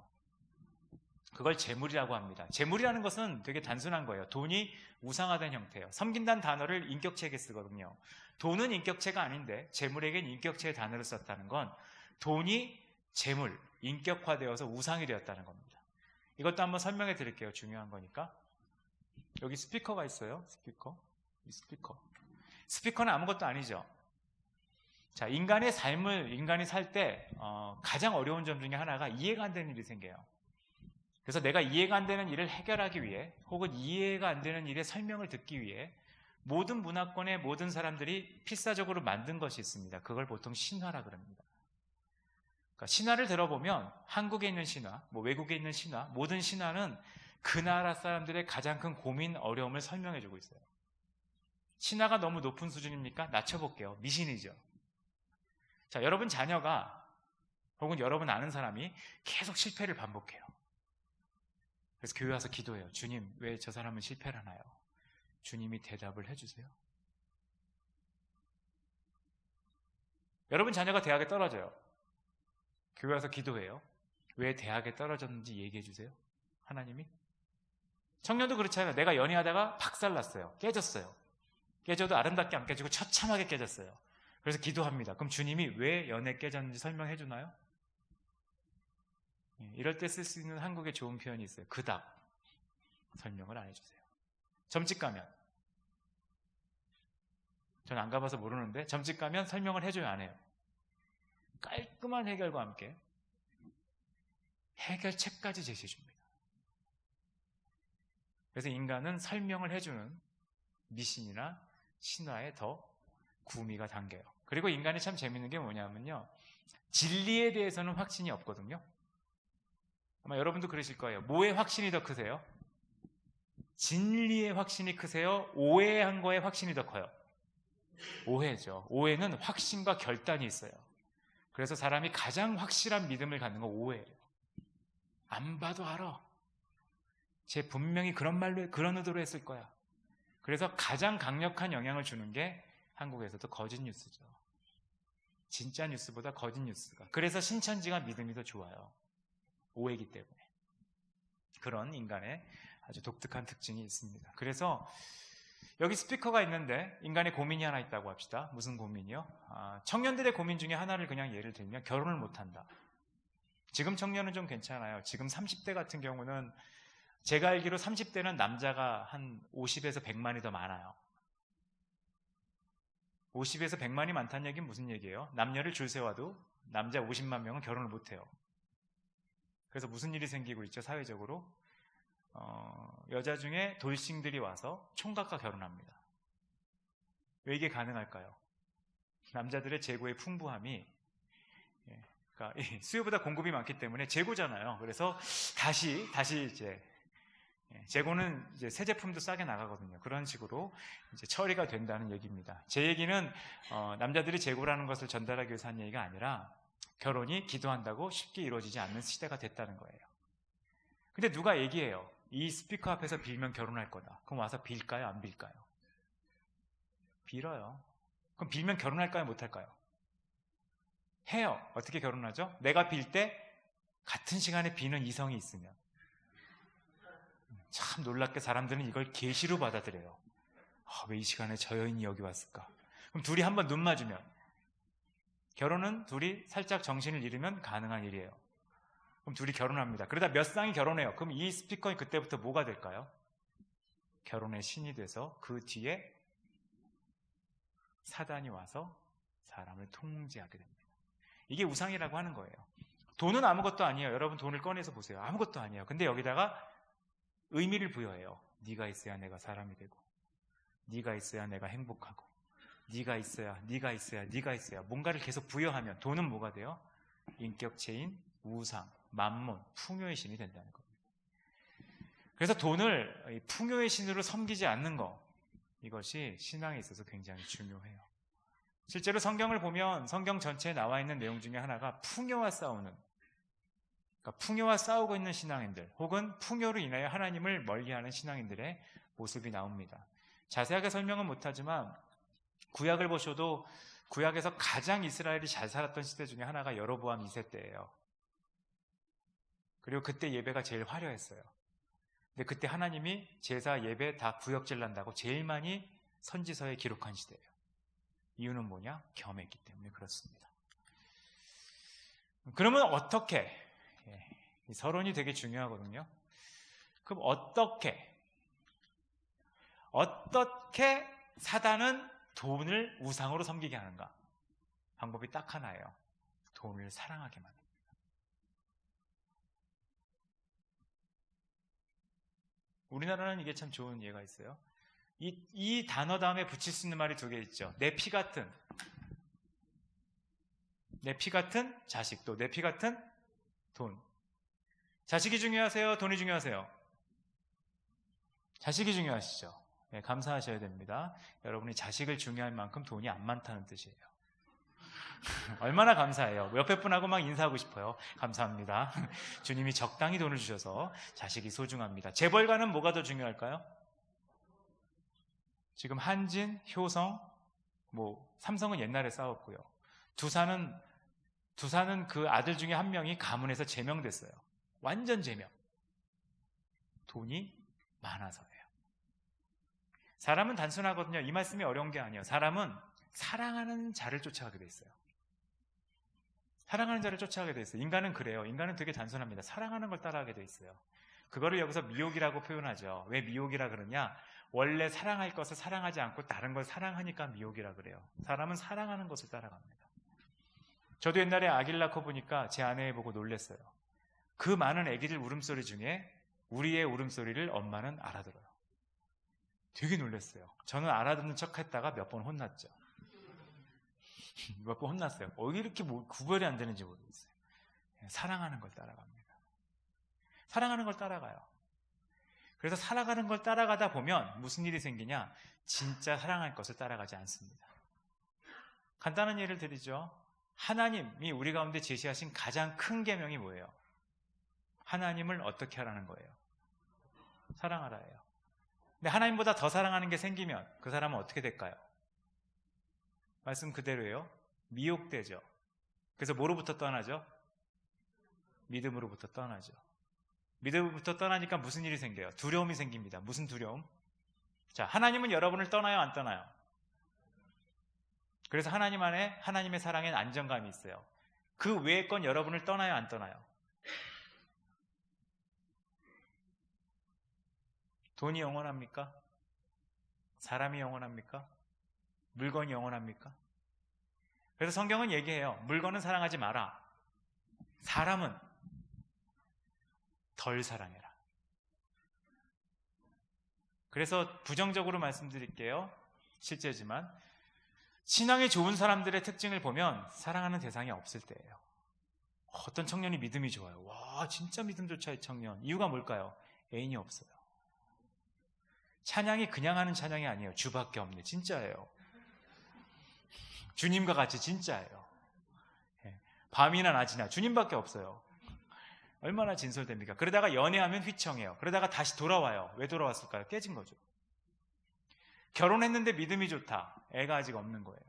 그걸 재물이라고 합니다. 재물이라는 것은 되게 단순한 거예요. 돈이 우상화된 형태예요. 섬긴다는 단어를 인격체에게 쓰거든요. 돈은 인격체가 아닌데 재물에겐 인격체의 단어를 썼다는 건 돈이 재물, 인격화되어서 우상이 되었다는 겁니다. 이것도 한번 설명해 드릴게요. 중요한 거니까. 여기 스피커가 있어요. 스피커는 아무것도 아니죠. 자, 인간의 삶을 인간이 살 때 가장 어려운 점 중에 하나가 이해가 안 되는 일이 생겨요. 그래서 내가 이해가 안 되는 일을 해결하기 위해 혹은 이해가 안 되는 일의 설명을 듣기 위해 모든 문화권의 모든 사람들이 필사적으로 만든 것이 있습니다. 그걸 보통 신화라 그럽니다. 그러니까 신화를 들어보면 한국에 있는 신화, 외국에 있는 신화, 모든 신화는 그 나라 사람들의 가장 큰 고민, 어려움을 설명해 주고 있어요. 신화가 너무 높은 수준입니까? 낮춰볼게요. 미신이죠. 자, 여러분 자녀가 혹은 여러분 아는 사람이 계속 실패를 반복해요. 그래서 교회 와서 기도해요. 주님, 왜 저 사람은 실패를 하나요? 주님이 대답을 해주세요. 여러분 자녀가 대학에 떨어져요. 교회 와서 기도해요. 왜 대학에 떨어졌는지 얘기해 주세요. 하나님이. 청년도 그렇잖아요. 내가 연애하다가 박살났어요. 깨졌어요. 깨져도 아름답게 안 깨지고 처참하게 깨졌어요. 그래서 기도합니다. 그럼 주님이 왜 연애 깨졌는지 설명해 주나요? 이럴 때 쓸 수 있는 한국의 좋은 표현이 있어요. 그닥 설명을 안 해주세요. 점집 가면, 전 안 가봐서 모르는데 점집 가면 설명을 해줘요, 안 해요? 깔끔한 해결과 함께 해결책까지 제시해 줍니다. 그래서 인간은 설명을 해주는 미신이나 신화에 더 구미가 당겨요. 그리고 인간이 참 재밌는 게 뭐냐면요, 진리에 대해서는 확신이 없거든요. 아마 여러분도 그러실 거예요. 뭐에 확신이 더 크세요? 진리의 확신이 크세요? 오해한 거에 확신이 더 커요? 오해죠. 오해는 확신과 결단이 있어요. 그래서 사람이 가장 확실한 믿음을 갖는 건 오해예요. 안 봐도 알아. 쟤 분명히 그런 말로, 그런 의도로 했을 거야. 그래서 가장 강력한 영향을 주는 게 한국에서도 거짓 뉴스죠. 진짜 뉴스보다 거짓 뉴스가. 그래서 신천지가 믿음이 더 좋아요. 오해이기 때문에. 그런 인간의 아주 독특한 특징이 있습니다. 그래서 여기 스피커가 있는데 인간의 고민이 하나 있다고 합시다. 무슨 고민이요? 청년들의 고민 중에 하나를 그냥 예를 들면 결혼을 못한다. 지금 청년은 좀 괜찮아요. 지금 30대 같은 경우는 제가 알기로 30대는 남자가 한 50에서 100만이 더 많아요. 50에서 100만이 많다는 얘기는 무슨 얘기예요? 남녀를 줄 세워도 남자 50만 명은 결혼을 못해요. 그래서 무슨 일이 생기고 있죠, 사회적으로? 여자 중에 돌싱들이 와서 총각과 결혼합니다. 왜 이게 가능할까요? 남자들의 재고의 풍부함이, 그러니까 수요보다 공급이 많기 때문에 재고잖아요. 그래서 다시 이제 재고는 이제 새 제품도 싸게 나가거든요. 그런 식으로 이제 처리가 된다는 얘기입니다. 제 얘기는 남자들이 재고라는 것을 전달하기 위해서 한 얘기가 아니라 결혼이 기도한다고 쉽게 이루어지지 않는 시대가 됐다는 거예요. 근데 누가 얘기해요. 이 스피커 앞에서 빌면 결혼할 거다. 그럼 와서 빌까요? 안 빌까요? 빌어요. 그럼 빌면 결혼할까요? 못할까요? 해요. 어떻게 결혼하죠? 내가 빌 때 같은 시간에 비는 이성이 있으면. 참 놀랍게 사람들은 이걸 계시로 받아들여요. 왜 이 시간에 저 여인이 여기 왔을까? 그럼 둘이 한번 눈 맞으면, 결혼은 둘이 살짝 정신을 잃으면 가능한 일이에요. 그럼 둘이 결혼합니다. 그러다 몇 쌍이 결혼해요. 그럼 이 스피커는 그때부터 뭐가 될까요? 결혼의 신이 돼서 그 뒤에 사단이 와서 사람을 통제하게 됩니다. 이게 우상이라고 하는 거예요. 돈은 아무것도 아니에요. 여러분 돈을 꺼내서 보세요. 아무것도 아니에요. 근데 여기다가 의미를 부여해요. 네가 있어야 내가 사람이 되고, 네가 있어야 내가 행복하고, 네가 있어야 뭔가를 계속 부여하면 돈은 뭐가 돼요? 인격체인 우상, 만몬, 풍요의 신이 된다는 겁니다. 그래서 돈을 풍요의 신으로 섬기지 않는 것, 이것이 신앙에 있어서 굉장히 중요해요. 실제로 성경을 보면 성경 전체에 나와 있는 내용 중에 하나가 풍요와 싸우는, 그러니까 풍요와 싸우고 있는 신앙인들 혹은 풍요로 인하여 하나님을 멀리하는 신앙인들의 모습이 나옵니다. 자세하게 설명은 못하지만 구약을 보셔도 구약에서 가장 이스라엘이 잘 살았던 시대 중에 하나가 여로보암 2세 때예요. 그리고 그때 예배가 제일 화려했어요. 근데 그때 하나님이 제사 예배 다 구역질 난다고 제일 많이 선지서에 기록한 시대예요. 이유는 뭐냐? 겸했기 때문에 그렇습니다. 그러면 어떻게? 이 서론이 되게 중요하거든요. 그럼 어떻게 사단은 돈을 우상으로 섬기게 하는가? 방법이 딱 하나예요. 돈을 사랑하게 만듭니다. 우리나라는 이게 참 좋은 예가 있어요. 이 단어 다음에 붙일 수 있는 말이 두 개 있죠. 내 피 같은 자식, 또 내 피 같은 돈. 자식이 중요하세요? 돈이 중요하세요? 자식이 중요하시죠. 네, 감사하셔야 됩니다. 여러분이 자식을 중요할 만큼 돈이 안 많다는 뜻이에요. 얼마나 감사해요. 옆에 분하고 막 인사하고 싶어요. 감사합니다. 주님이 적당히 돈을 주셔서 자식이 소중합니다. 재벌가는 뭐가 더 중요할까요? 지금 한진, 효성, 삼성은 옛날에 싸웠고요. 두산은 그 아들 중에 한 명이 가문에서 제명됐어요. 완전 제명. 돈이 많아서예요. 사람은 단순하거든요. 이 말씀이 어려운 게 아니에요. 사람은 사랑하는 자를 쫓아가게 돼 있어요. 사랑하는 자를 쫓아가게 돼 있어요. 인간은 그래요. 인간은 되게 단순합니다. 사랑하는 걸 따라가게 돼 있어요. 그거를 여기서 미혹이라고 표현하죠. 왜 미혹이라 그러냐? 원래 사랑할 것을 사랑하지 않고 다른 걸 사랑하니까 미혹이라 그래요. 사람은 사랑하는 것을 따라갑니다. 저도 옛날에 아기를 낳고 보니까 제 아내 보고 놀랐어요. 그 많은 아기들 울음소리 중에 우리의 울음소리를 엄마는 알아들어요. 되게 놀랐어요. 저는 알아듣는 척 했다가 몇 번 혼났죠. 몇 번 혼났어요. 왜 이렇게 구별이 안 되는지 모르겠어요. 사랑하는 걸 따라갑니다. 사랑하는 걸 따라가요. 그래서 살아가는 걸 따라가다 보면 무슨 일이 생기냐? 진짜 사랑할 것을 따라가지 않습니다. 간단한 예를 드리죠. 하나님이 우리 가운데 제시하신 가장 큰 계명이 뭐예요? 하나님을 어떻게 하라는 거예요? 사랑하라예요. 근데 하나님보다 더 사랑하는 게 생기면 그 사람은 어떻게 될까요? 말씀 그대로예요. 미혹되죠. 그래서 뭐로부터 떠나죠? 믿음으로부터 떠나죠. 믿음으로부터 떠나니까 무슨 일이 생겨요? 두려움이 생깁니다. 무슨 두려움? 자, 하나님은 여러분을 떠나요, 안 떠나요? 그래서 하나님 안에 하나님의 사랑엔 안정감이 있어요. 그 외의 건 여러분을 떠나요, 안 떠나요? 돈이 영원합니까? 사람이 영원합니까? 물건이 영원합니까? 그래서 성경은 얘기해요. 물건은 사랑하지 마라. 사람은 덜 사랑해라. 그래서 부정적으로 말씀드릴게요. 실제지만 신앙이 좋은 사람들의 특징을 보면 사랑하는 대상이 없을 때예요. 어떤 청년이 믿음이 좋아요. 와, 진짜 믿음 좋죠, 이 청년. 이유가 뭘까요? 애인이 없어요. 찬양이 그냥 하는 찬양이 아니에요. 주밖에 없네. 진짜예요. 주님과 같이 진짜예요. 밤이나 낮이나 주님밖에 없어요. 얼마나 진솔됩니까? 그러다가 연애하면 휘청해요. 그러다가 다시 돌아와요. 왜 돌아왔을까요? 깨진 거죠. 결혼했는데 믿음이 좋다. 애가 아직 없는 거예요.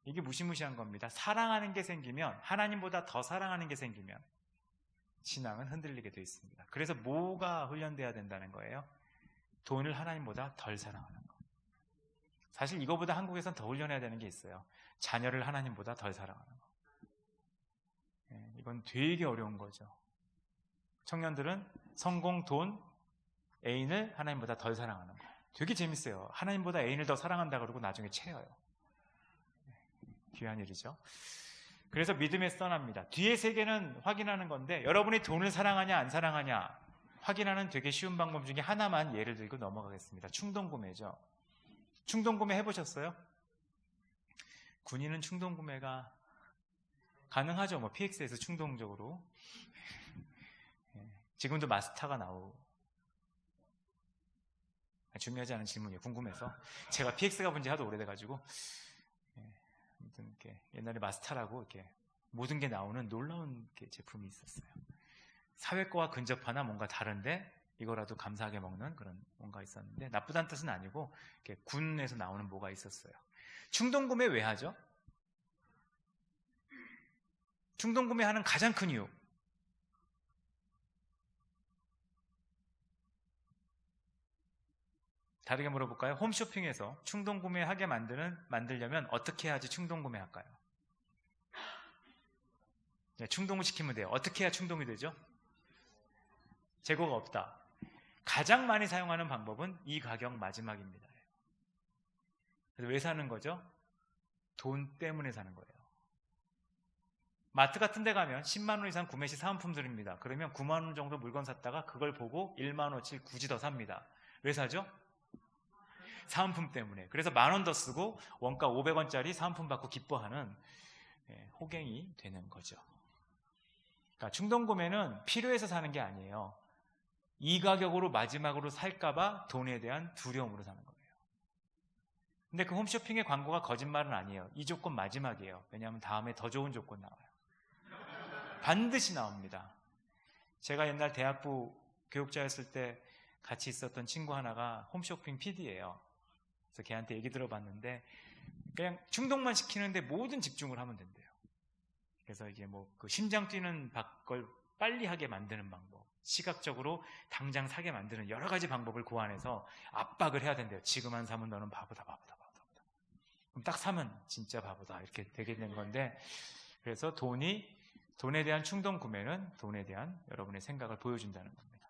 이게 무시무시한 겁니다. 사랑하는 게 생기면, 하나님보다 더 사랑하는 게 생기면 신앙은 흔들리게 돼 있습니다. 그래서 뭐가 훈련돼야 된다는 거예요? 돈을 하나님보다 덜 사랑하는 거. 사실 이거보다 한국에선 더 훈련해야 되는 게 있어요. 자녀를 하나님보다 덜 사랑하는 거. 이건 되게 어려운 거죠. 청년들은 성공, 돈, 애인을 하나님보다 덜 사랑하는 거. 되게 재밌어요. 하나님보다 애인을 더 사랑한다 그러고 나중에 채여요. 귀한 일이죠. 그래서 믿음에서 떠납니다. 뒤에 세 개는 확인하는 건데 여러분이 돈을 사랑하냐 안 사랑하냐 확인하는 되게 쉬운 방법 중에 하나만 예를 들고 넘어가겠습니다. 충동구매죠. 충동구매 해보셨어요? 군인은 충동구매가 가능하죠. PX에서 충동적으로. 지금도 마스터가 나오고. 중요하지 않은 질문이에요. 궁금해서. 제가 PX 가본 지 하도 오래돼가지고. 아무튼 이렇게 옛날에 마스터라고 이렇게 모든 게 나오는 놀라운 제품이 있었어요. 사회 거와 근접하나 뭔가 다른데 이거라도 감사하게 먹는 그런 뭔가 있었는데 나쁘다는 뜻은 아니고 이렇게 군에서 나오는 뭐가 있었어요. 충동구매 왜 하죠? 충동구매하는 가장 큰 이유 다르게 물어볼까요? 홈쇼핑에서 충동구매하게 만들려면 어떻게 해야지 충동구매할까요? 네, 충동을 시키면 돼요. 어떻게 해야 충동이 되죠? 재고가 없다. 가장 많이 사용하는 방법은 이 가격 마지막입니다. 그래서 왜 사는 거죠? 돈 때문에 사는 거예요. 마트 같은 데 가면 10만 원 이상 구매 시 사은품 드립니다. 그러면 9만 원 정도 물건 샀다가 그걸 보고 1만 원어치 굳이 더 삽니다. 왜 사죠? 사은품 때문에. 그래서 10,000원 더 쓰고 원가 500원짜리 사은품 받고 기뻐하는 호갱이 되는 거죠. 그러니까 충동구매는 필요해서 사는 게 아니에요. 이 가격으로 마지막으로 살까봐 돈에 대한 두려움으로 사는 거예요. 근데 그 홈쇼핑의 광고가 거짓말은 아니에요. 이 조건 마지막이에요. 왜냐하면 다음에 더 좋은 조건 나와요. 반드시 나옵니다. 제가 옛날 대학부 교육자였을 때 같이 있었던 친구 하나가 홈쇼핑 PD예요. 그래서 걔한테 얘기 들어봤는데 그냥 충동만 시키는데 모든 집중을 하면 된대요. 그래서 이게 뭐 그 심장 뛰는 걸 빨리 하게 만드는 방법, 시각적으로 당장 사게 만드는 여러 가지 방법을 고안해서 압박을 해야 된대요. 지금 안 사면 너는 바보다. 그럼 딱 사면 진짜 바보다 이렇게 되게 된 건데, 그래서 돈에 대한 충동 구매는 돈에 대한 여러분의 생각을 보여준다는 겁니다.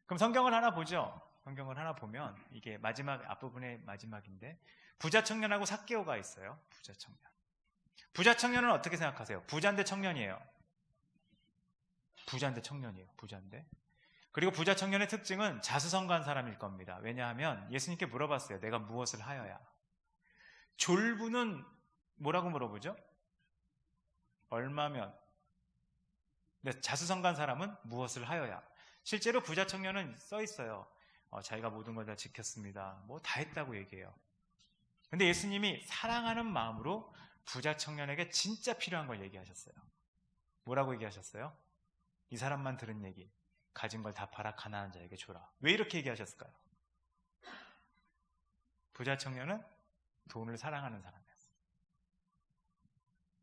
그럼 성경을 하나 보죠. 성경을 하나 보면 이게 마지막 앞부분의 마지막인데 부자 청년하고 삭개오가 있어요. 부자 청년. 부자 청년은 어떻게 생각하세요? 부자인데 청년이에요. 부자인데 청년이에요. 부자인데. 그리고 부자 청년의 특징은 자수성가한 사람일 겁니다. 왜냐하면 예수님께 물어봤어요. 내가 무엇을 하여야? 졸부는 뭐라고 물어보죠? 얼마면? 근데 자수성가한 사람은 무엇을 하여야? 실제로 부자 청년은 써 있어요. 자기가 모든 걸 다 지켰습니다. 뭐 다 했다고 얘기해요. 근데 예수님이 사랑하는 마음으로 부자 청년에게 진짜 필요한 걸 얘기하셨어요. 뭐라고 얘기하셨어요? 이 사람만 들은 얘기. 가진 걸 다 팔아 가난한 자에게 줘라. 왜 이렇게 얘기하셨을까요? 부자 청년은 돈을 사랑하는 사람이었어요.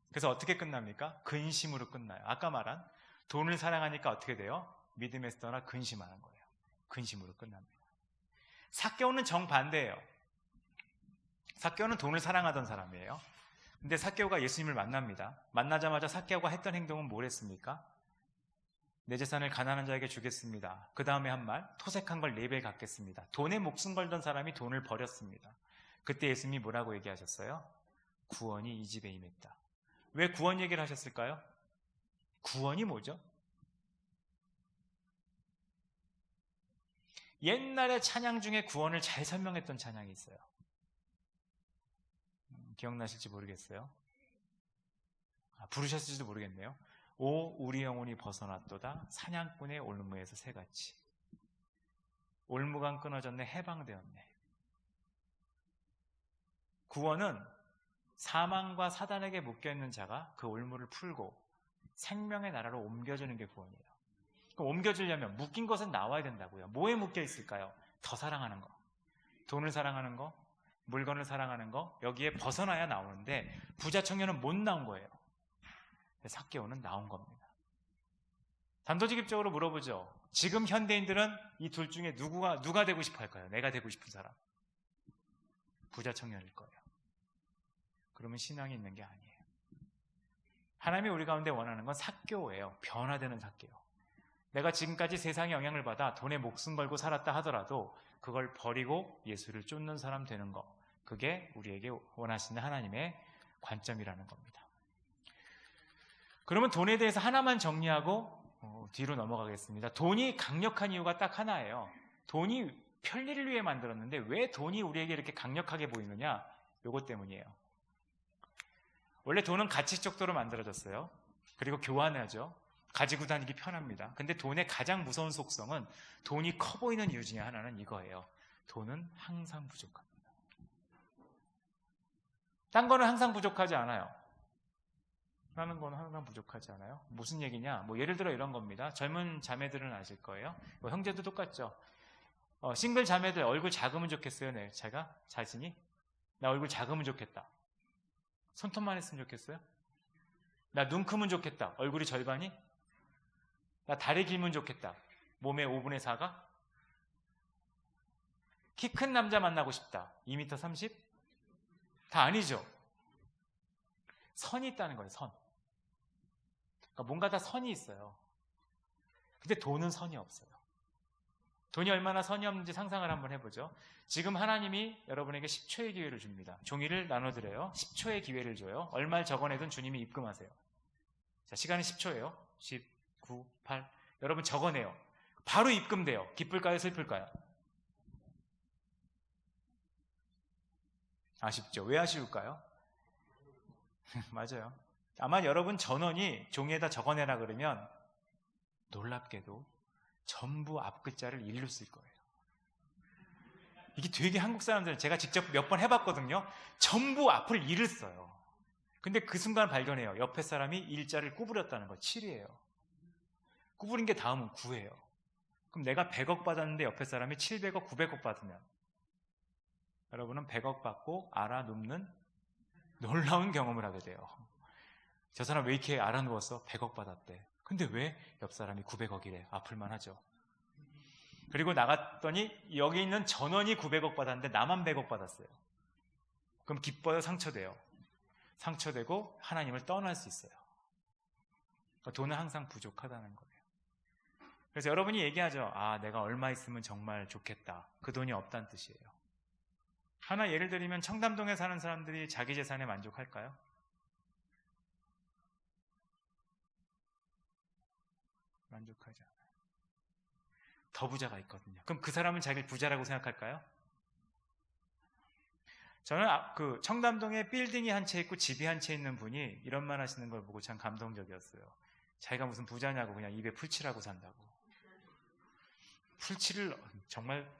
그래서 어떻게 끝납니까? 근심으로 끝나요. 아까 말한 돈을 사랑하니까 어떻게 돼요? 믿음에서 떠나 근심하는 거예요. 근심으로 끝납니다. 삭개오는 정반대예요. 삭개오는 돈을 사랑하던 사람이에요. 근데 삭개오가 예수님을 만납니다. 만나자마자 삭개오가 했던 행동은 뭐랬습니까? 내 재산을 가난한 자에게 주겠습니다. 그 다음에 한 말, 토색한 걸 4배 갚겠습니다. 돈에 목숨 걸던 사람이 돈을 버렸습니다. 그때 예수님이 뭐라고 얘기하셨어요? 구원이 이 집에 임했다. 왜 구원 얘기를 하셨을까요? 구원이 뭐죠? 옛날에 찬양 중에 구원을 잘 설명했던 찬양이 있어요. 기억나실지 모르겠어요. 부르셨을지도 모르겠네요. 오 우리 영혼이 벗어났도다 사냥꾼의 올무에서 새같이 올무가 끊어졌네 해방되었네. 구원은 사망과 사단에게 묶여있는 자가 그 올무를 풀고 생명의 나라로 옮겨주는 게 구원이에요. 그럼 옮겨주려면 묶인 것은 나와야 된다고요. 뭐에 묶여 있을까요? 더 사랑하는 거, 돈을 사랑하는 거, 물건을 사랑하는 거, 여기에 벗어나야 나오는데 부자 청년은 못 나온 거예요. 삭개오는 나온 겁니다. 단도직입적으로 물어보죠. 지금 현대인들은 이 둘 중에 누가 되고 싶어 할까요? 내가 되고 싶은 사람. 부자 청년일 거예요. 그러면 신앙이 있는 게 아니에요. 하나님이 우리 가운데 원하는 건 삭개오예요. 변화되는 삭개오. 내가 지금까지 세상의 영향을 받아 돈에 목숨 걸고 살았다 하더라도 그걸 버리고 예수를 쫓는 사람 되는 거, 그게 우리에게 원하시는 하나님의 관점이라는 겁니다. 그러면 돈에 대해서 하나만 정리하고 뒤로 넘어가겠습니다. 돈이 강력한 이유가 딱 하나예요. 돈이 편리를 위해 만들었는데 왜 돈이 우리에게 이렇게 강력하게 보이느냐? 요것 때문이에요. 원래 돈은 가치적으로 만들어졌어요. 그리고 교환하죠. 가지고 다니기 편합니다. 근데 돈의 가장 무서운 속성은 돈이 커 보이는 이유 중에 하나는 이거예요. 돈은 항상 부족합니다. 딴 거는 항상 부족하지 않아요. 라는 건 항상 부족하지 않아요. 무슨 얘기냐? 예를 들어 이런 겁니다. 젊은 자매들은 아실 거예요. 형제도 똑같죠. 싱글 자매들 얼굴 작으면 좋겠어요. 네, 제가 자신이 나 얼굴 작으면 좋겠다. 손톱만 했으면 좋겠어요. 나 눈 크면 좋겠다. 얼굴이 절반이. 나 다리 길면 좋겠다. 몸의 5분의 4가. 키 큰 남자 만나고 싶다. 2m 30? 다 아니죠. 선이 있다는 거예요. 선. 그러니까 뭔가 다 선이 있어요. 근데 돈은 선이 없어요. 돈이 얼마나 선이 없는지 상상을 한번 해보죠. 지금 하나님이 여러분에게 10초의 기회를 줍니다. 종이를 나눠드려요. 10초의 기회를 줘요. 얼마를 적어내든 주님이 입금하세요. 자, 시간이 10초예요. 10, 9, 8. 여러분 적어내요. 바로 입금돼요. 기쁠까요? 슬플까요? 아쉽죠. 왜 아쉬울까요? 맞아요. 아마 여러분 전원이 종이에다 적어내라 그러면 놀랍게도 전부 앞글자를 잃었을 거예요. 이게 되게 한국 사람들은 제가 직접 몇 번 해봤거든요. 전부 앞을 잃었어요. 근데 그 순간 발견해요. 옆에 사람이 일자를 구부렸다는 거. 7이에요. 구부린 게 다음은 9예요. 그럼 내가 100억 받았는데 옆에 사람이 700억, 900억 받으면 여러분은 100억 받고 알아눕는 놀라운 경험을 하게 돼요. 저 사람 왜 이렇게 알아누웠어? 100억 받았대. 근데 왜 옆 사람이 900억이래? 아플만 하죠. 그리고 나갔더니 여기 있는 전원이 900억 받았는데 나만 100억 받았어요. 그럼 기뻐요? 상처돼요? 상처되고 하나님을 떠날 수 있어요. 그러니까 돈은 항상 부족하다는 거예요. 그래서 여러분이 얘기하죠. 아, 내가 얼마 있으면 정말 좋겠다. 그 돈이 없다는 뜻이에요. 하나 예를 들면 청담동에 사는 사람들이 자기 재산에 만족할까요? 만족하지 않아요. 더 부자가 있거든요. 그럼 그 사람은 자기를 부자라고 생각할까요? 저는 그 청담동에 빌딩이 한 채 있고 집이 한 채 있는 분이 이런 말 하시는 걸 보고 참 감동적이었어요. 자기가 무슨 부자냐고 그냥 입에 풀칠하고 산다고. 풀칠을 정말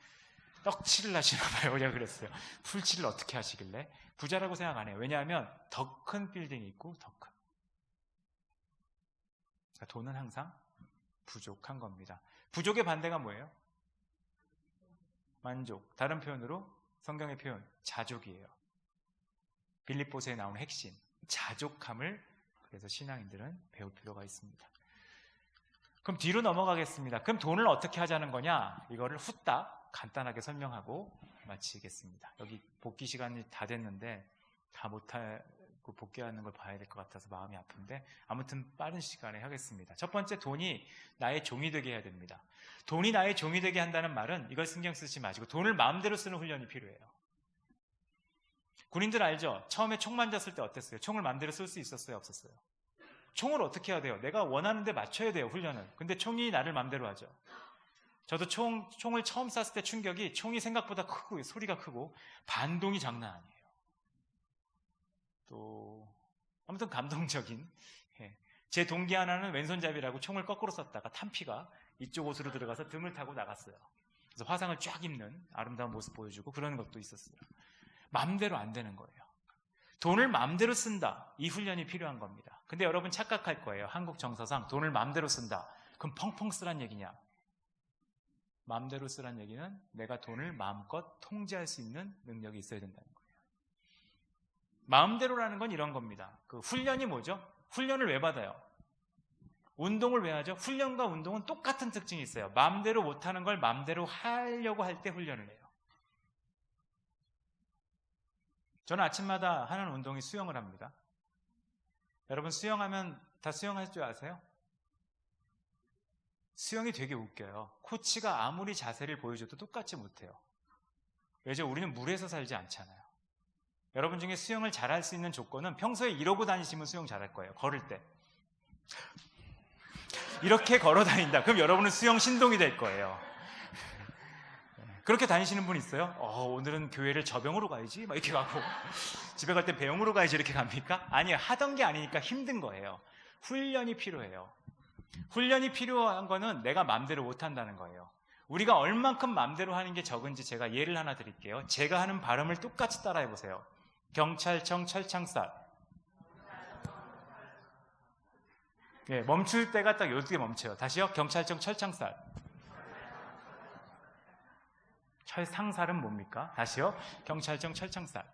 떡칠을 하시나 봐요. 제가 그랬어요. 풀칠을 어떻게 하시길래? 부자라고 생각 안 해요. 왜냐하면 더 큰 빌딩이 있고 더 큰. 그러니까 돈은 항상 부족한 겁니다. 부족의 반대가 뭐예요? 만족. 다른 표현으로 성경의 표현 자족이에요. 빌립보서에 나오는 핵심 자족함을 그래서 신앙인들은 배울 필요가 있습니다. 그럼 뒤로 넘어가겠습니다. 그럼 돈을 어떻게 하자는 거냐? 이거를 후딱 간단하게 설명하고 마치겠습니다. 여기 복귀 시간이 다 됐는데 다 못하고 복귀하는 걸 봐야 될 것 같아서 마음이 아픈데 아무튼 빠른 시간에 하겠습니다. 첫 번째, 돈이 나의 종이 되게 해야 됩니다. 돈이 나의 종이 되게 한다는 말은 이걸 신경 쓰지 마시고 돈을 마음대로 쓰는 훈련이 필요해요. 군인들 알죠? 처음에 총 만졌을 때 어땠어요? 총을 마음대로 쓸 수 있었어요? 없었어요? 총을 어떻게 해야 돼요? 내가 원하는 데 맞춰야 돼요, 훈련은. 근데 총이 나를 마음대로 하죠. 저도 총을 처음 쐈을 때 충격이 총이 생각보다 크고 소리가 크고 반동이 장난 아니에요. 또 아무튼 감동적인 제 동기 하나는 왼손잡이라고 총을 거꾸로 쐈다가 탄피가 이쪽 옷으로 들어가서 등을 타고 나갔어요. 그래서 화상을 쫙 입는 아름다운 모습 보여주고 그런 것도 있었어요. 마음대로 안 되는 거예요. 돈을 마음대로 쓴다. 이 훈련이 필요한 겁니다. 근데 여러분 착각할 거예요. 한국 정서상 돈을 마음대로 쓴다. 그럼 펑펑 쓰란 얘기냐? 마음대로 쓰란 얘기는 내가 돈을 마음껏 통제할 수 있는 능력이 있어야 된다는 거예요. 마음대로라는 건 이런 겁니다. 그 훈련이 뭐죠? 훈련을 왜 받아요? 운동을 왜 하죠? 훈련과 운동은 똑같은 특징이 있어요. 마음대로 못하는 걸 마음대로 하려고 할 때 훈련을 해요. 저는 아침마다 하는 운동이 수영을 합니다. 여러분 수영하면 다 수영할 줄 아세요? 수영이 되게 웃겨요. 코치가 아무리 자세를 보여줘도 똑같이 못해요. 왜죠? 우리는 물에서 살지 않잖아요. 여러분 중에 수영을 잘할 수 있는 조건은 평소에 이러고 다니시면 수영 잘할 거예요. 걸을 때 이렇게 걸어 다닌다. 그럼 여러분은 수영 신동이 될 거예요. 그렇게 다니시는 분 있어요? 오늘은 교회를 저병으로 가야지 막 이렇게 가고 집에 갈 때 배영으로 가야지 이렇게 갑니까? 아니요. 하던 게 아니니까 힘든 거예요. 훈련이 필요해요. 훈련이 필요한 거는 내가 마음대로 못한다는 거예요. 우리가 얼만큼 마음대로 하는 게 적은지 제가 예를 하나 드릴게요. 제가 하는 발음을 똑같이 따라해 보세요. 경찰청 철창살. 네, 멈출 때가 딱 이렇게 멈춰요. 다시요. 경찰청 철창살. 철상살은 뭡니까? 다시요. 경찰청 철창살.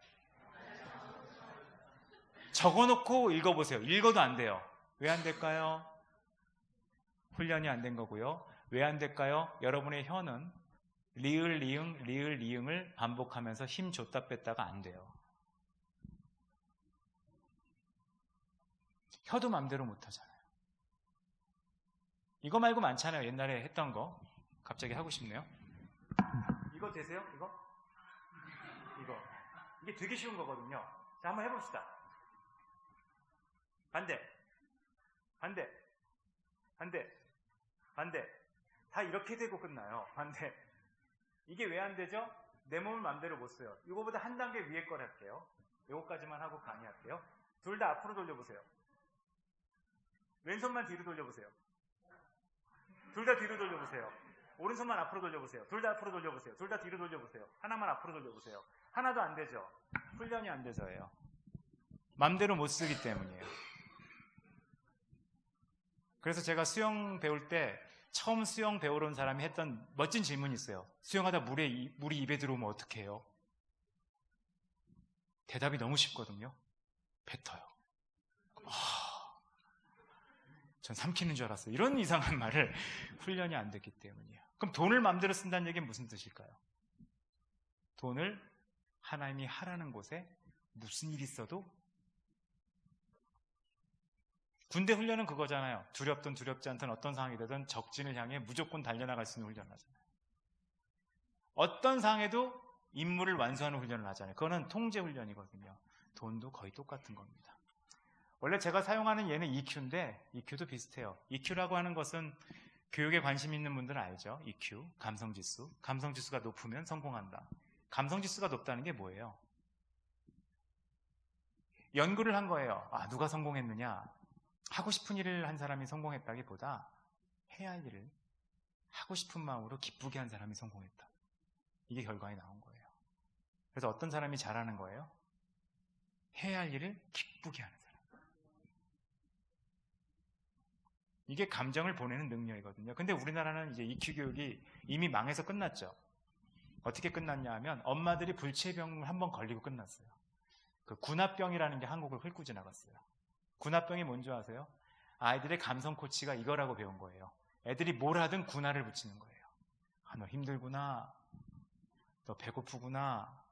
적어놓고 읽어보세요. 읽어도 안 돼요. 왜 안 될까요? 훈련이 안 된 거고요. 왜 안 될까요? 여러분의 혀는 리을, 리응, 리을, 리응을 반복하면서 힘 줬다 뺐다가 안 돼요. 혀도 맘대로 못 하잖아요. 이거 말고 많잖아요. 옛날에 했던 거. 갑자기 하고 싶네요. 이거 되세요? 이거? 이게 되게 쉬운 거거든요. 자, 한번 해봅시다. 반대. 반대. 반대. 반대. 다 이렇게 되고 끝나요. 반대. 이게 왜 안 되죠? 내 몸을 맘대로 못 써요. 이거보다 한 단계 위에 걸 할게요. 이거까지만 하고 강의할게요. 둘 다 앞으로 돌려보세요. 왼손만 뒤로 돌려보세요. 둘 다 뒤로 돌려보세요. 오른손만 앞으로 돌려보세요. 둘 다 앞으로 돌려보세요. 둘 다 뒤로 돌려보세요. 하나만 앞으로 돌려보세요. 하나도 안 되죠. 훈련이 안 돼서예요. 맘대로 못 쓰기 때문이에요. 그래서 제가 수영 배울 때 처음 수영 배우러 온 사람이 했던 멋진 질문이 있어요. 수영하다 물이 입에 들어오면 어떻게 해요? 대답이 너무 쉽거든요. 뱉어요. 전 삼키는 줄 알았어요. 이런 이상한 말을 훈련이 안 됐기 때문이에요. 그럼 돈을 마음대로 쓴다는 얘기는 무슨 뜻일까요? 돈을 하나님이 하라는 곳에 무슨 일이 있어도 군대 훈련은 그거잖아요. 두렵든 두렵지 않든 어떤 상황이 되든 적진을 향해 무조건 달려나갈 수 있는 훈련을 하잖아요. 어떤 상황에도 임무를 완수하는 훈련을 하잖아요. 그거는 통제 훈련이거든요. 돈도 거의 똑같은 겁니다. 원래 제가 사용하는 얘는 EQ인데 EQ도 비슷해요. EQ라고 하는 것은 교육에 관심 있는 분들은 알죠. EQ, 감성지수. 감성지수가 높으면 성공한다. 감성지수가 높다는 게 뭐예요? 연구를 한 거예요. 누가 성공했느냐? 하고 싶은 일을 한 사람이 성공했다기보다 해야 할 일을 하고 싶은 마음으로 기쁘게 한 사람이 성공했다. 이게 결과에 나온 거예요. 그래서 어떤 사람이 잘하는 거예요? 해야 할 일을 기쁘게 하는 사람. 이게 감정을 보내는 능력이거든요. 근데 우리나라는 이제 EQ 교육이 이미 망해서 끝났죠. 어떻게 끝났냐 하면 엄마들이 불치병을 한번 걸리고 끝났어요. 그 군합병이라는 게 한국을 훑고 지나갔어요. 군합병이 뭔지 아세요? 아이들의 감성 코치가 이거라고 배운 거예요. 애들이 뭘 하든 군화를 붙이는 거예요. 너 힘들구나. 너 배고프구나.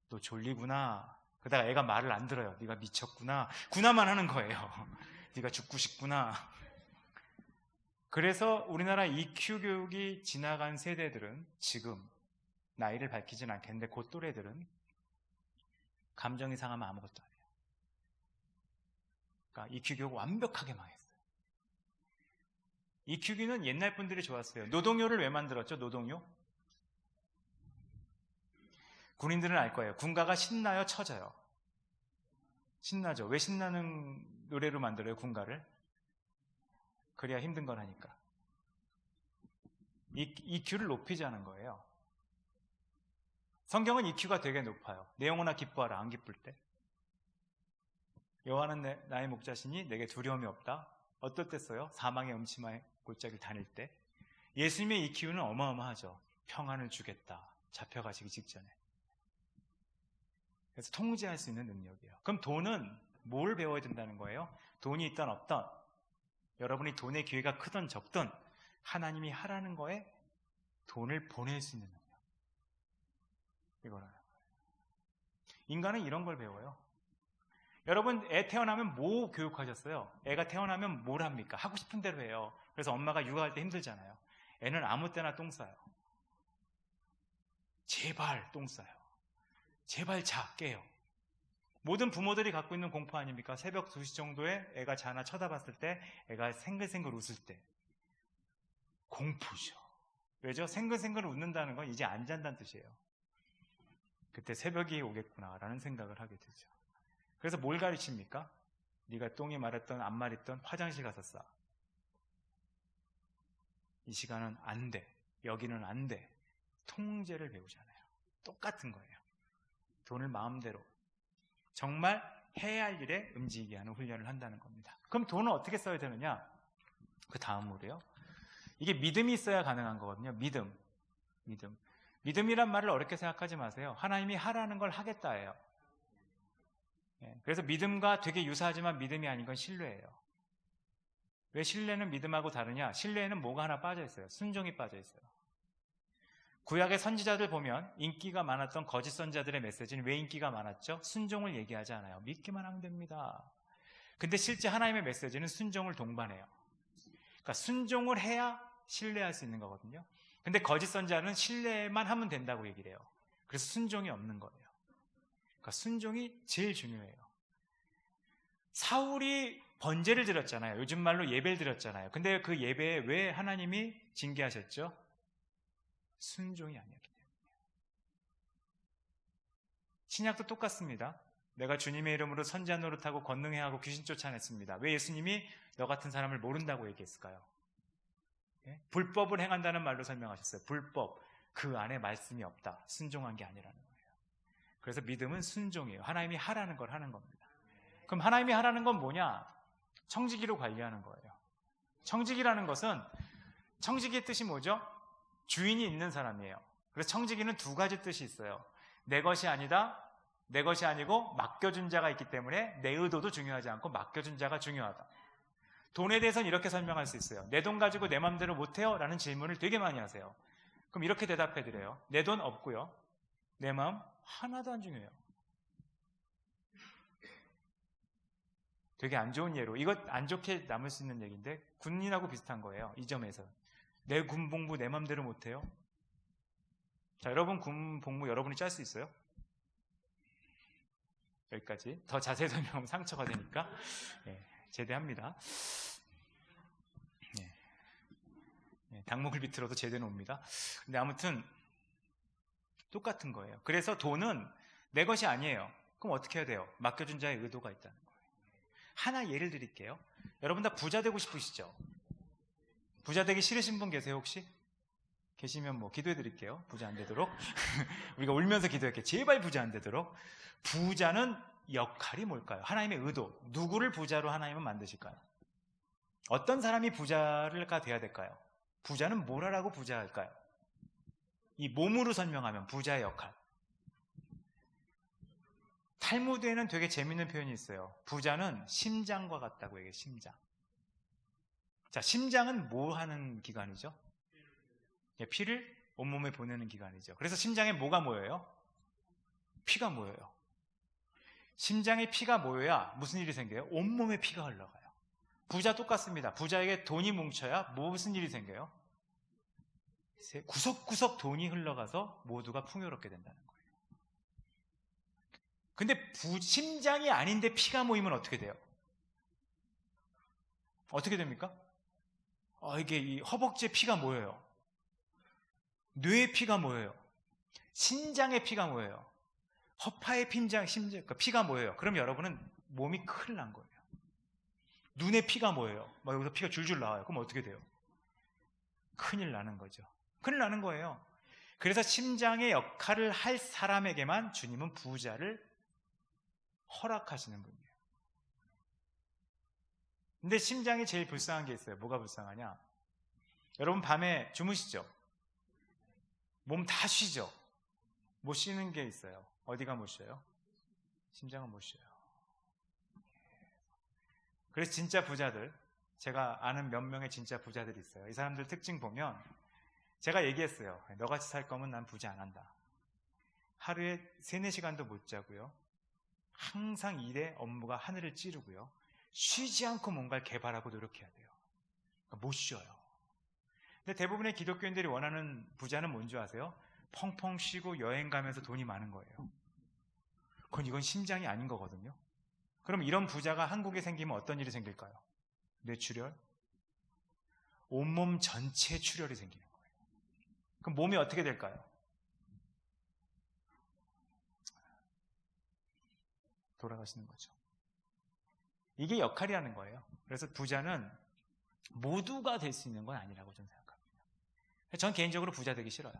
너 졸리구나. 그러다가 애가 말을 안 들어요. 네가 미쳤구나. 군화만 하는 거예요. 네가 죽고 싶구나. 그래서 우리나라 EQ 교육이 지나간 세대들은 지금 나이를 밝히진 않겠는데 그 또래들은 감정이 상하면 아무것도 안 해요. 그러니까 EQ 교육 완벽하게 망했어요. EQ교는 옛날 분들이 좋았어요. 노동요를 왜 만들었죠? 노동요? 군인들은 알 거예요. 군가가 신나요? 처져요? 신나죠. 왜 신나는 노래로 만들어요? 군가를? 그래야 힘든 걸 하니까. EQ를 높이자는 거예요. 성경은 EQ가 되게 높아요. 내 영혼아 기뻐하라. 안 기쁠 때. 여호와는 나의 목자시니 내게 두려움이 없다. 어떨 때 써요? 사망의 음침한 골짜기를 다닐 때. 예수님의 EQ는 어마어마하죠. 평안을 주겠다. 잡혀가시기 직전에. 그래서 통제할 수 있는 능력이에요. 그럼 돈은 뭘 배워야 된다는 거예요? 돈이 있든 없든 여러분이 돈의 기회가 크든 적든 하나님이 하라는 거에 돈을 보낼 수 있는 능력. 이거라는 거예요. 인간은 이런 걸 배워요. 여러분 애 태어나면 뭐 교육하셨어요? 애가 태어나면 뭘 합니까? 하고 싶은 대로 해요. 그래서 엄마가 육아할 때 힘들잖아요. 애는 아무 때나 똥 싸요. 제발 똥 싸요. 제발 자, 깨요. 모든 부모들이 갖고 있는 공포 아닙니까? 새벽 2시 정도에 애가 자나 쳐다봤을 때 애가 생글생글 웃을 때 공포죠. 왜죠? 생글생글 웃는다는 건 이제 안 잔다는 뜻이에요. 그때 새벽이 오겠구나라는 생각을 하게 되죠. 그래서 뭘 가르칩니까? 네가 똥이 마렸던 안 마렸던 화장실 가서 싸. 이 시간은 안 돼. 여기는 안 돼. 통제를 배우잖아요. 똑같은 거예요. 돈을 마음대로 정말 해야 할 일에 움직이게 하는 훈련을 한다는 겁니다. 그럼 돈을 어떻게 써야 되느냐? 그 다음으로요. 이게 믿음이 있어야 가능한 거거든요. 믿음. 믿음이란 말을 어렵게 생각하지 마세요. 하나님이 하라는 걸 하겠다예요. 그래서 믿음과 되게 유사하지만 믿음이 아닌 건 신뢰예요. 왜 신뢰는 믿음하고 다르냐? 신뢰에는 뭐가 하나 빠져 있어요. 순종이 빠져 있어요. 구약의 선지자들 보면 인기가 많았던 거짓 선지자들의 메시지는 왜 인기가 많았죠? 순종을 얘기하지 않아요. 믿기만 하면 됩니다. 근데 실제 하나님의 메시지는 순종을 동반해요. 그러니까 순종을 해야 신뢰할 수 있는 거거든요. 근데 거짓 선지자는 신뢰만 하면 된다고 얘기를 해요. 그래서 순종이 없는 거예요. 그러니까 순종이 제일 중요해요. 사울이 번제를 드렸잖아요. 요즘 말로 예배를 드렸잖아요. 근데 그 예배에 왜 하나님이 징계하셨죠? 순종이 아니었기 때문에. 신약도 똑같습니다. 내가 주님의 이름으로 선지자 노릇하고 권능해 하고 귀신 쫓아냈습니다. 왜 예수님이 너 같은 사람을 모른다고 얘기했을까요? 예? 불법을 행한다는 말로 설명하셨어요. 불법, 그 안에 말씀이 없다. 순종한 게 아니라는 거예요. 그래서 믿음은 순종이에요. 하나님이 하라는 걸 하는 겁니다. 그럼 하나님이 하라는 건 뭐냐? 청지기로 관리하는 거예요. 청지기라는 것은, 청지기의 뜻이 뭐죠? 주인이 있는 사람이에요. 그래서 청지기는 두 가지 뜻이 있어요. 내 것이 아니다, 내 것이 아니고 맡겨준 자가 있기 때문에 내 의도도 중요하지 않고 맡겨준 자가 중요하다. 돈에 대해서는 이렇게 설명할 수 있어요. 내 돈 가지고 내 맘대로 못해요? 라는 질문을 되게 많이 하세요. 그럼 이렇게 대답해 드려요. 내 돈 없고요. 내 마음 하나도 안 중요해요. 되게 안 좋은 예로, 이것 안 좋게 남을 수 있는 얘기인데 군인하고 비슷한 거예요. 이 점에서. 내 군복무 내 맘대로 못해요? 자, 여러분 군복무 여러분이 짤 수 있어요? 여기까지. 더 자세히 설명하면 상처가 되니까 제대합니다. 닭목을 비틀어도 제대는 옵니다. 근데 아무튼 똑같은 거예요. 그래서 돈은 내 것이 아니에요. 그럼 어떻게 해야 돼요? 맡겨준 자의 의도가 있다는 거예요. 하나 예를 드릴게요. 여러분 다 부자 되고 싶으시죠? 부자 되기 싫으신 분 계세요 혹시? 계시면 뭐 기도해 드릴게요. 부자 안 되도록. 우리가 울면서 기도할게요. 제발 부자 안 되도록. 부자는 역할이 뭘까요? 하나님의 의도. 누구를 부자로 하나님은 만드실까요? 어떤 사람이 부자가 돼야 될까요? 부자는 뭘 하라고 부자할까요? 이 몸으로 설명하면 부자의 역할. 탈무드에는 되게 재밌는 표현이 있어요. 부자는 심장과 같다고 얘기해요. 심장. 자, 심장은 뭐 하는 기관이죠? 피를 온몸에 보내는 기관이죠. 그래서 심장에 뭐가 모여요? 피가 모여요. 심장에 피가 모여야 무슨 일이 생겨요? 온몸에 피가 흘러가요. 부자 똑같습니다. 부자에게 돈이 뭉쳐야 무슨 일이 생겨요? 구석구석 돈이 흘러가서 모두가 풍요롭게 된다는 거예요. 근데 심장이 아닌데 피가 모이면 어떻게 돼요? 어떻게 됩니까? 이게 이 허벅지에 피가 모여요. 뇌에 피가 모여요. 신장에 피가 모여요. 허파에 피가 모여요. 그럼 여러분은 몸이 큰일 난 거예요. 눈에 피가 모여요. 막 여기서 피가 줄줄 나와요. 그럼 어떻게 돼요? 큰일 나는 거죠. 큰일 나는 거예요. 그래서 심장의 역할을 할 사람에게만 주님은 부자를 허락하시는 분이에요. 근데 심장이 제일 불쌍한 게 있어요. 뭐가 불쌍하냐? 여러분 밤에 주무시죠? 몸 다 쉬죠? 못 쉬는 게 있어요. 어디가 못 쉬어요? 심장은 못 쉬어요. 그래서 진짜 부자들, 제가 아는 몇 명의 진짜 부자들이 있어요. 이 사람들 특징 보면 제가 얘기했어요. 너같이 살 거면 난 부자 안 한다. 하루에 3-4시간도 못 자고요. 항상 일에 업무가 하늘을 찌르고요. 쉬지 않고 뭔가를 개발하고 노력해야 돼요. 그러니까 못 쉬어요. 근데 대부분의 기독교인들이 원하는 부자는 뭔지 아세요? 펑펑 쉬고 여행 가면서 돈이 많은 거예요. 이건 심장이 아닌 거거든요. 그럼 이런 부자가 한국에 생기면 어떤 일이 생길까요? 뇌출혈? 온몸 전체 출혈이 생기는 거예요. 그럼 몸이 어떻게 될까요? 돌아가시는 거죠. 이게 역할이라는 거예요. 그래서 부자는 모두가 될 수 있는 건 아니라고 저는 생각합니다. 전 개인적으로 부자 되기 싫어요.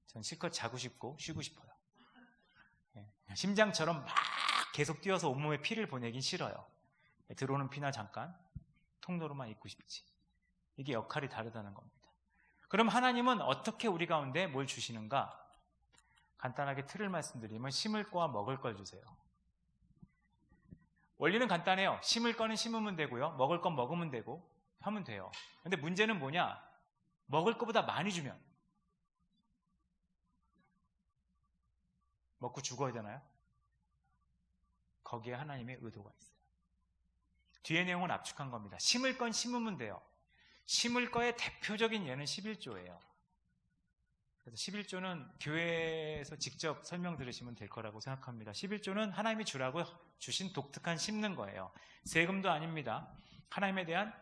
전 실컷 자고 싶고 쉬고 싶어요. 심장처럼 막 계속 뛰어서 온몸에 피를 보내긴 싫어요. 들어오는 피나 잠깐 통로로만 있고 싶지. 이게 역할이 다르다는 겁니다. 그럼 하나님은 어떻게 우리 가운데 뭘 주시는가? 간단하게 틀을 말씀드리면 심을 거와 먹을 걸 주세요. 원리는 간단해요. 심을 거는 심으면 되고요. 먹을 건 먹으면 되고 하면 돼요. 근데 문제는 뭐냐? 먹을 거보다 많이 주면 먹고 죽어야 되나요? 거기에 하나님의 의도가 있어요. 뒤에 내용은 압축한 겁니다. 심을 건 심으면 돼요. 심을 거의 대표적인 예는 11조예요. 그래서 11조는 교회에서 직접 설명 들으시면 될 거라고 생각합니다. 11조는 하나님이 주라고 주신 독특한 심는 거예요. 세금도 아닙니다. 하나님에 대한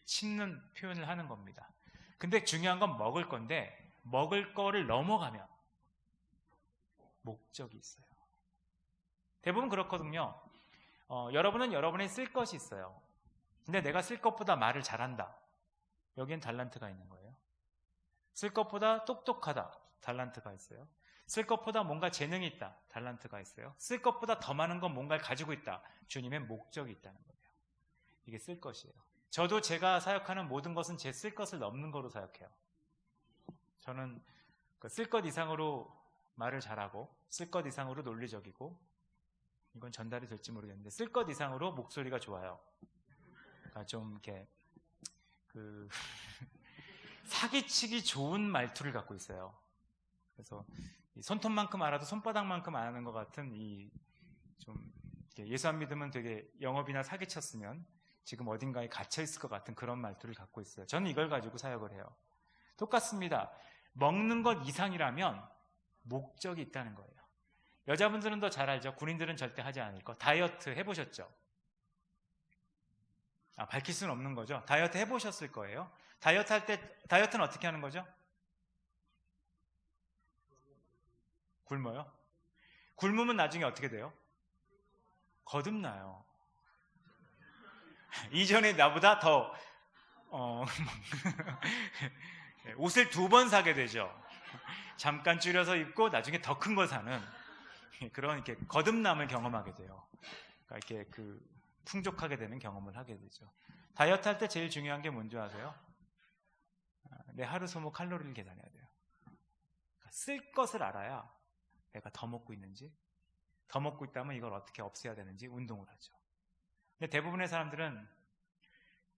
심는 표현을 하는 겁니다. 근데 중요한 건 먹을 건데 먹을 거를 넘어가면 목적이 있어요. 대부분 그렇거든요. 여러분은 여러분이 쓸 것이 있어요. 근데 내가 쓸 것보다 말을 잘한다. 여기엔 달란트가 있는 거예요. 쓸 것보다 똑똑하다. 달란트가 있어요. 쓸 것보다 뭔가 재능이 있다. 달란트가 있어요. 쓸 것보다 더 많은 건 뭔가를 가지고 있다. 주님의 목적이 있다는 거예요. 이게 쓸 것이에요. 저도 제가 사역하는 모든 것은 제 쓸 것을 넘는 거로 사역해요. 저는 쓸 것 이상으로 말을 잘하고 쓸 것 이상으로 논리적이고, 이건 전달이 될지 모르겠는데 쓸 것 이상으로 목소리가 좋아요. 그러니까 좀 이렇게 사기치기 좋은 말투를 갖고 있어요. 그래서 손톱만큼 알아도 손바닥만큼 안 하는 것 같은 좀 예수 안 믿으면 되게 영업이나 사기쳤으면 지금 어딘가에 갇혀 있을 것 같은 그런 말투를 갖고 있어요. 저는 이걸 가지고 사역을 해요. 똑같습니다. 먹는 것 이상이라면 목적이 있다는 거예요. 여자분들은 더 잘 알죠. 군인들은 절대 하지 않을 거. 다이어트 해보셨죠? 밝힐 수는 없는 거죠. 다이어트 해보셨을 거예요. 다이어트 할 때, 다이어트는 어떻게 하는 거죠? 굶어요. 굶으면 나중에 어떻게 돼요? 거듭나요. 이전에 나보다 더 옷을 2번 사게 되죠. 잠깐 줄여서 입고 나중에 더 큰 거 사는 그런 이렇게 거듭남을 경험하게 돼요. 그러니까 이렇게 풍족하게 되는 경험을 하게 되죠. 다이어트 할 때 제일 중요한 게 뭔지 아세요? 내 하루 소모 칼로리를 계산해야 돼요. 그러니까 쓸 것을 알아야 내가 더 먹고 있는지, 더 먹고 있다면 이걸 어떻게 없애야 되는지 운동을 하죠. 근데 대부분의 사람들은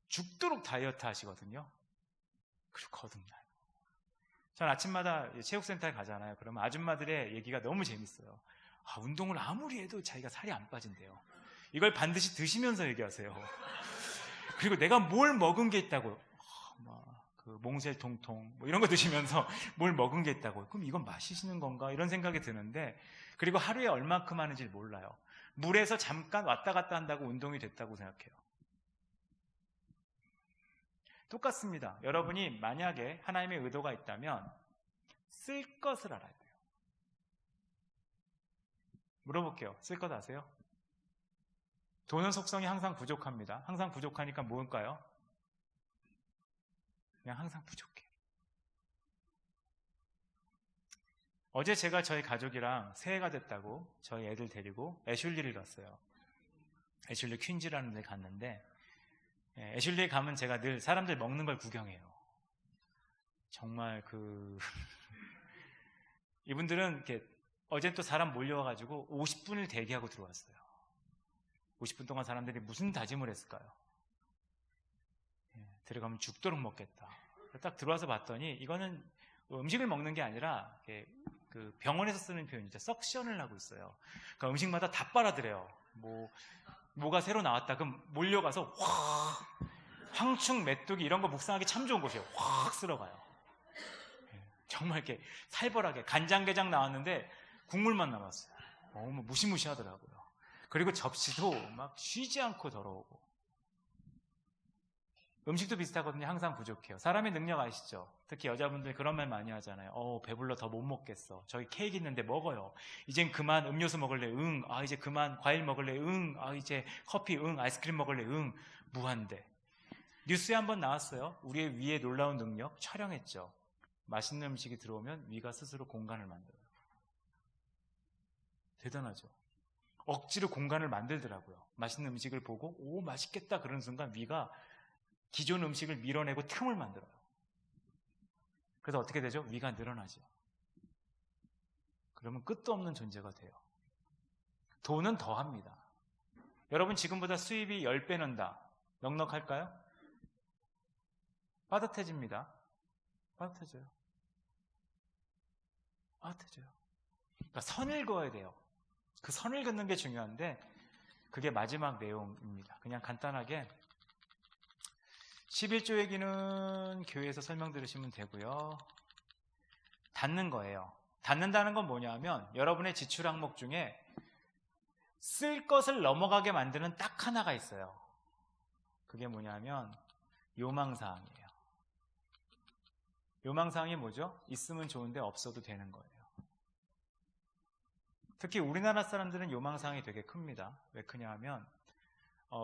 죽도록 다이어트 하시거든요. 그리고 거듭나요. 전 아침마다 체육센터에 가잖아요. 그러면 아줌마들의 얘기가 너무 재밌어요. 운동을 아무리 해도 자기가 살이 안 빠진대요. 이걸 반드시 드시면서 얘기하세요. 그리고 내가 뭘 먹은 게 있다고, 몽쉘 통통 이런 거 드시면서 뭘 먹은 게 있다고, 그럼 이건 마시시는 건가 이런 생각이 드는데, 그리고 하루에 얼마큼 하는지 몰라요. 물에서 잠깐 왔다 갔다 한다고 운동이 됐다고 생각해요. 똑같습니다. 여러분이 만약에 하나님의 의도가 있다면 쓸 것을 알아야 돼요. 물어볼게요. 쓸 것 아세요? 돈은 속성이 항상 부족합니다. 항상 부족하니까 뭘까요? 그냥 항상 부족해. 어제 제가 저희 가족이랑 새해가 됐다고 저희 애들 데리고 애슐리를 갔어요. 애슐리 퀸즈라는 데 갔는데, 애슐리에 가면 제가 늘 사람들 먹는 걸 구경해요. 정말 이분들은 이렇게 어제 또 사람 몰려와가지고 50분을 대기하고 들어왔어요. 50분 동안 사람들이 무슨 다짐을 했을까요? 들어가면 죽도록 먹겠다. 딱 들어와서 봤더니 이거는 음식을 먹는 게 아니라 병원에서 쓰는 표현이죠. 석션을 하고 있어요. 그러니까 음식마다 다 빨아들여요. 뭐가 새로 나왔다 그럼 몰려가서 황충, 메뚜기 이런 거 묵상하기 참 좋은 곳이에요. 확 쓸어가요. 정말 이렇게 살벌하게 간장게장 나왔는데 국물만 남았어요. 너무 무시무시하더라고요. 그리고 접시도 막 쉬지 않고 더러우고. 음식도 비슷하거든요. 항상 부족해요. 사람의 능력 아시죠? 특히 여자분들 그런 말 많이 하잖아요. 배불러 더 못 먹겠어. 저기 케이크 있는데 먹어요. 이젠 그만 음료수 먹을래? 응. 이제 그만 과일 먹을래? 응. 이제 커피? 응. 아이스크림 먹을래? 응. 무한대. 뉴스에 한번 나왔어요. 우리의 위에 놀라운 능력 촬영했죠. 맛있는 음식이 들어오면 위가 스스로 공간을 만들어요. 대단하죠. 억지로 공간을 만들더라고요. 맛있는 음식을 보고 오 맛있겠다 그러는 순간 위가 기존 음식을 밀어내고 틈을 만들어요. 그래서 어떻게 되죠? 위가 늘어나죠. 그러면 끝도 없는 존재가 돼요. 돈은 더합니다. 여러분 지금보다 수입이 10배 는다. 넉넉할까요? 빠듯해집니다. 빠듯해져요. 그러니까 선을 그어야 돼요. 그 선을 긋는 게 중요한데 그게 마지막 내용입니다. 그냥 간단하게 11조 얘기는 교회에서 설명 들으시면 되고요. 닫는 거예요. 닫는다는 건 뭐냐면 여러분의 지출 항목 중에 쓸 것을 넘어가게 만드는 딱 하나가 있어요. 그게 뭐냐면 요망사항이에요. 요망사항이 뭐죠? 있으면 좋은데 없어도 되는 거예요. 특히 우리나라 사람들은 요망사항이 되게 큽니다. 왜 크냐 하면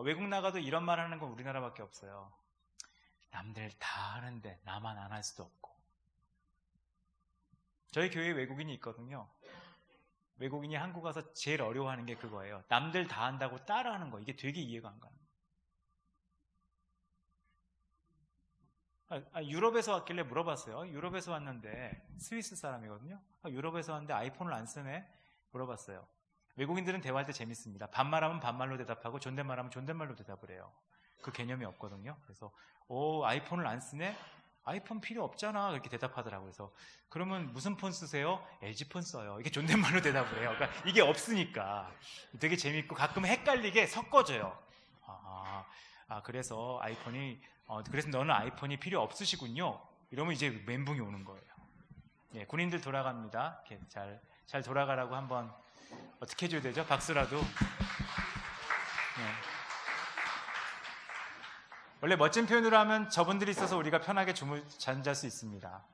외국 나가도 이런 말 하는 건 우리나라밖에 없어요. 남들 다 하는데 나만 안 할 수도 없고. 저희 교회에 외국인이 있거든요. 외국인이 한국 와서 제일 어려워하는 게 그거예요. 남들 다 한다고 따라하는 거. 이게 되게 이해가 안 가요. 유럽에서 왔길래 물어봤어요. 유럽에서 왔는데 스위스 사람이거든요. 유럽에서 왔는데 아이폰을 안 쓰네? 물어봤어요. 외국인들은 대화할 때 재밌습니다. 반말하면 반말로 대답하고 존댓말하면 존댓말로 대답을 해요. 그 개념이 없거든요. 그래서 아이폰을 안 쓰네? 아이폰 필요 없잖아. 그렇게 대답하더라고요. 그래서 그러면 무슨 폰 쓰세요? LG 폰 써요. 이게 존댓말로 대답을 해요. 그러니까 이게 없으니까 되게 재밌고 가끔 헷갈리게 섞어줘요. 그래서 아이폰이 그래서 너는 아이폰이 필요 없으시군요. 이러면 이제 멘붕이 오는 거예요. 예, 군인들 돌아갑니다. 이렇게 잘 돌아가라고 한번 어떻게 해줘야 되죠? 박수라도. 예. 원래 멋진 표현으로 하면 저분들이 있어서 우리가 편하게 잠잘 수 있습니다.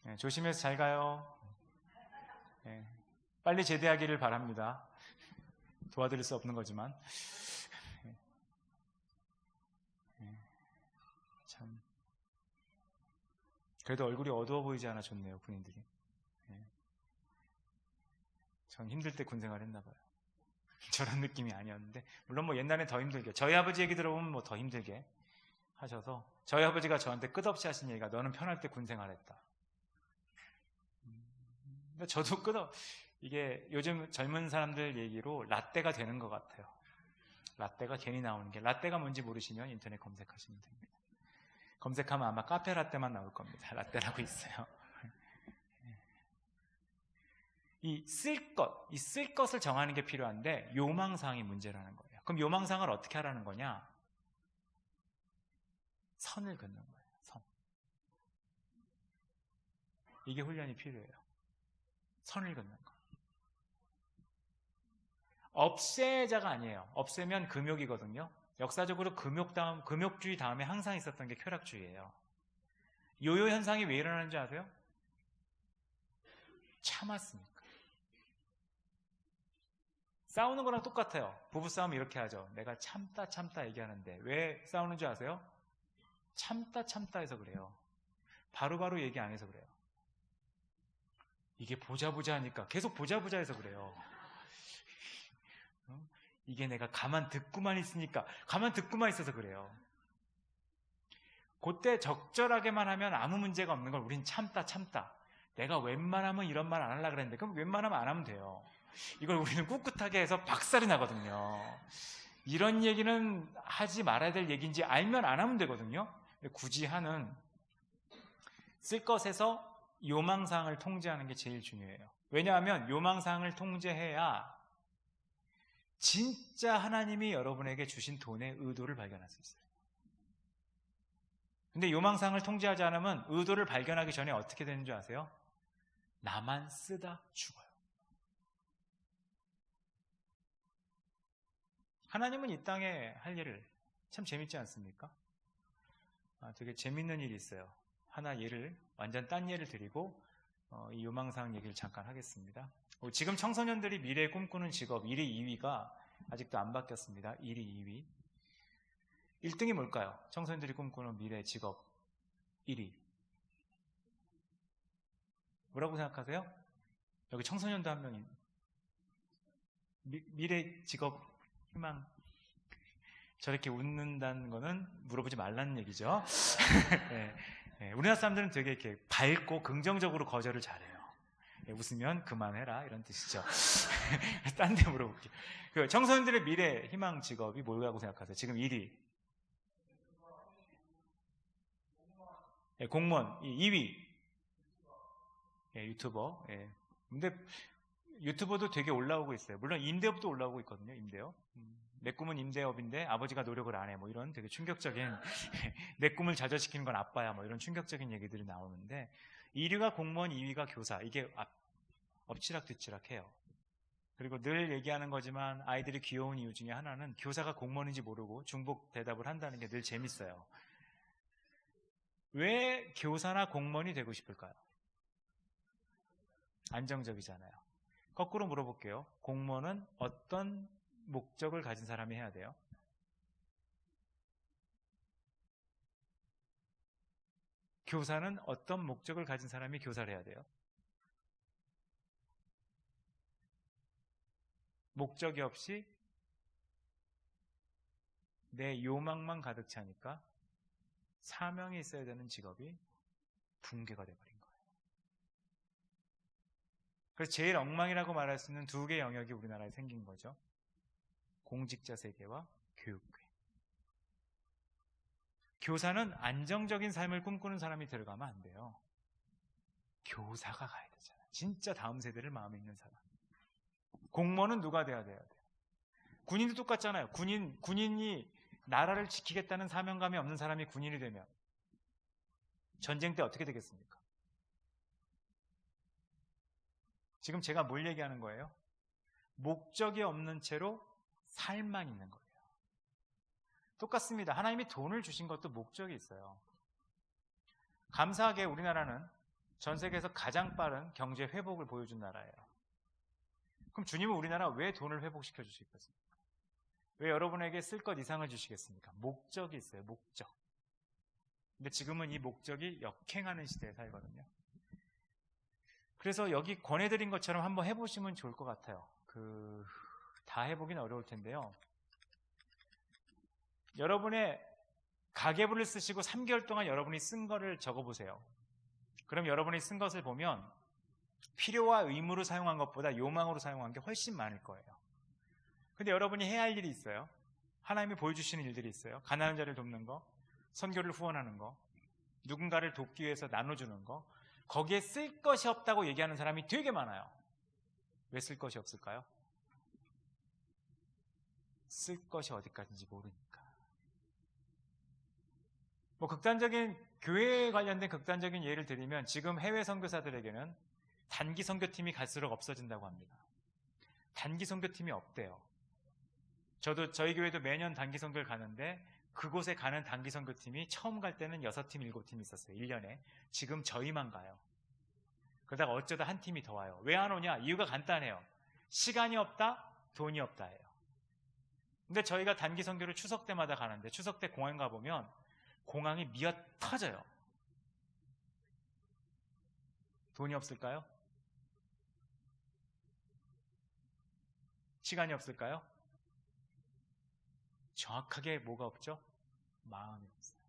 예, 조심해서 잘 가요. 예, 빨리 제대하기를 바랍니다. 도와드릴 수 없는 거지만. 참. 그래도 얼굴이 어두워 보이지 않아 좋네요, 군인들이. 전 힘들 때 군생활 했나 봐요. 저런 느낌이 아니었는데, 물론 뭐 옛날엔 더 힘들게, 저희 아버지 얘기 들어보면 뭐 더 힘들게 하셔서, 저희 아버지가 저한테 끝없이 하신 얘기가 너는 편할 때 군생활 했다. 근데 저도 이게 요즘 젊은 사람들 얘기로 라떼가 되는 것 같아요. 라떼가 괜히 나오는 게, 라떼가 뭔지 모르시면 인터넷 검색하시면 됩니다. 검색하면 아마 카페 라떼만 나올 겁니다. 라떼라고 있어요. 이 쓸 것을 정하는 게 필요한데 요망사항이 문제라는 거예요. 그럼 요망사항을 어떻게 하라는 거냐? 선을 긋는 거예요. 선. 이게 훈련이 필요해요. 선을 긋는 거. 없애자가 아니에요. 없애면 금욕이거든요. 역사적으로 금욕주의 다음에 항상 있었던 게 쾌락주의예요. 요요 현상이 왜 일어나는지 아세요? 참았으니까. 싸우는 거랑 똑같아요. 부부싸움 이렇게 하죠. 내가 참다 얘기하는데 왜 싸우는 줄 아세요? 참다 해서 그래요. 바로바로 얘기 안 해서 그래요. 이게 보자 하니까 계속 보자 해서 그래요. 이게 내가 가만 듣고만 있어서 그래요. 그때 적절하게만 하면 아무 문제가 없는 걸 우린 참다. 내가 웬만하면 이런 말 안 하려고 그랬는데 그럼 웬만하면 안 하면 돼요. 이걸 우리는 꿋꿋하게 해서 박살이 나거든요. 이런 얘기는 하지 말아야 될 얘기인지 알면 안 하면 되거든요. 근데 굳이 하는 쓸 것에서 요망사항을 통제하는 게 제일 중요해요. 왜냐하면 요망사항을 통제해야 진짜 하나님이 여러분에게 주신 돈의 의도를 발견할 수 있어요. 근데 요망사항을 통제하지 않으면 의도를 발견하기 전에 어떻게 되는 줄 아세요? 나만 쓰다 죽어요. 하나님은 이 땅에 할 일을 참 재밌지 않습니까? 되게 재밌는 일이 있어요. 하나 완전 딴 예를 드리고 이 요망사항 얘기를 잠깐 하겠습니다. 지금 청소년들이 미래에 꿈꾸는 직업 1위, 2위가 아직도 안 바뀌었습니다. 1위, 2위. 1등이 뭘까요? 청소년들이 꿈꾸는 미래 직업 1위. 뭐라고 생각하세요? 여기 청소년도 한 명이 미래 직업 희망. 저렇게 웃는다는 거는 물어보지 말라는 얘기죠. 네, 우리나라 사람들은 되게 이렇게 밝고 긍정적으로 거절을 잘해요. 웃으면 그만해라 이런 뜻이죠. 딴 데 물어볼게요. 청소년들의 미래 희망 직업이 뭐라고 생각하세요? 지금 1위 공무원, 2위 예, 유튜버. 예. 근데 유튜버도 되게 올라오고 있어요. 물론 임대업도 올라오고 있거든요. 임대업. 내 꿈은 임대업인데 아버지가 노력을 안 해. 뭐 이런 되게 충격적인 내 꿈을 좌절시키는 건 아빠야. 뭐 이런 충격적인 얘기들이 나오는데 1위가 공무원, 2위가 교사. 이게 엎치락뒤치락해요. 그리고 늘 얘기하는 거지만 아이들이 귀여운 이유 중에 하나는 교사가 공무원인지 모르고 중복 대답을 한다는 게 늘 재밌어요. 왜 교사나 공무원이 되고 싶을까요? 안정적이잖아요. 거꾸로 물어볼게요. 공무원은 어떤 목적을 가진 사람이 해야 돼요? 교사는 어떤 목적을 가진 사람이 교사를 해야 돼요? 목적이 없이 내 요망만 가득 차니까 사명이 있어야 되는 직업이 붕괴가 돼버린 거예요. 그래서 제일 엉망이라고 말할 수 있는 두 개의 영역이 우리나라에 생긴 거죠. 공직자 세계와 교육계. 교사는 안정적인 삶을 꿈꾸는 사람이 들어가면 안 돼요. 교사가 가야 되잖아요. 진짜 다음 세대를 마음에 있는 사람. 공무원은 누가 돼야 돼요? 군인도 똑같잖아요. 군인이 나라를 지키겠다는 사명감이 없는 사람이 군인이 되면 전쟁 때 어떻게 되겠습니까? 지금 제가 뭘 얘기하는 거예요? 목적이 없는 채로 살만 있는 거예요. 똑같습니다. 하나님이 돈을 주신 것도 목적이 있어요. 감사하게 우리나라는 전 세계에서 가장 빠른 경제 회복을 보여준 나라예요. 그럼 주님은 우리나라 왜 돈을 회복시켜 주시겠습니까? 왜 여러분에게 쓸 것 이상을 주시겠습니까? 목적이 있어요. 목적. 근데 지금은 이 목적이 역행하는 시대에 살거든요. 그래서 여기 권해드린 것처럼 한번 해보시면 좋을 것 같아요. 다 해보긴 어려울 텐데요. 여러분의 가계부를 쓰시고 3개월 동안 여러분이 쓴 거를 적어보세요. 그럼 여러분이 쓴 것을 보면 필요와 의무로 사용한 것보다 요망으로 사용한 게 훨씬 많을 거예요. 근데 여러분이 해야 할 일이 있어요. 하나님이 보여주시는 일들이 있어요. 가난한 자를 돕는 거, 선교를 후원하는 거, 누군가를 돕기 위해서 나눠주는 거. 거기에 쓸 것이 없다고 얘기하는 사람이 되게 많아요. 왜 쓸 것이 없을까요? 쓸 것이 어디까지인지 모르니까. 교회에 관련된 극단적인 예를 드리면 지금 해외 선교사들에게는 단기 선교팀이 갈수록 없어진다고 합니다. 단기 선교팀이 없대요. 저희 교회도 매년 단기 선교를 가는데 그곳에 가는 단기 선교팀이 처음 갈 때는 6팀, 7팀 있었어요. 1년에. 지금 저희만 가요. 그러다가 어쩌다 한 팀이 더 와요. 왜 안 오냐? 이유가 간단해요. 시간이 없다, 돈이 없다예요. 근데 저희가 단기 선교를 추석 때마다 가는데 추석 때 공항 가보면 공항이 미어 터져요. 돈이 없을까요? 시간이 없을까요? 정확하게 뭐가 없죠? 마음이 없어요.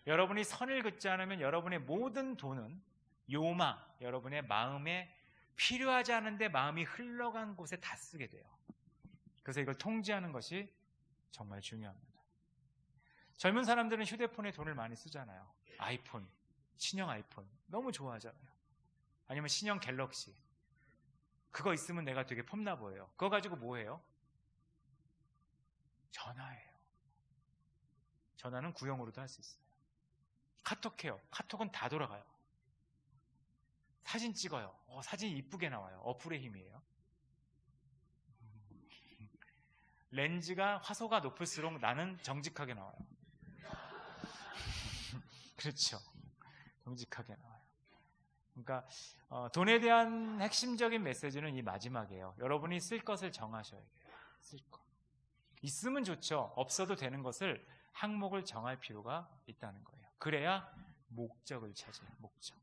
여러분이 선을 긋지 않으면 여러분의 모든 돈은 요망, 여러분의 마음에 필요하지 않은데 마음이 흘러간 곳에 다 쓰게 돼요. 그래서 이걸 통제하는 것이 정말 중요합니다. 젊은 사람들은 휴대폰에 돈을 많이 쓰잖아요. 아이폰, 신형 아이폰 너무 좋아하잖아요. 아니면 신형 갤럭시. 그거 있으면 내가 되게 폼나 보여요. 그거 가지고 뭐 해요? 전화해요. 전화는 구형으로도 할 수 있어요. 카톡해요. 카톡은 다 돌아가요. 사진 찍어요. 사진이 이쁘게 나와요. 어플의 힘이에요. 렌즈가 화소가 높을수록 나는 정직하게 나와요. 그렇죠. 정직하게 나와요. 그러니까 돈에 대한 핵심적인 메시지는 이 마지막이에요. 여러분이 쓸 것을 정하셔야 돼요. 쓸 것. 있으면 좋죠. 없어도 되는 것을 항목을 정할 필요가 있다는 거예요. 그래야 목적을 찾아요. 목적.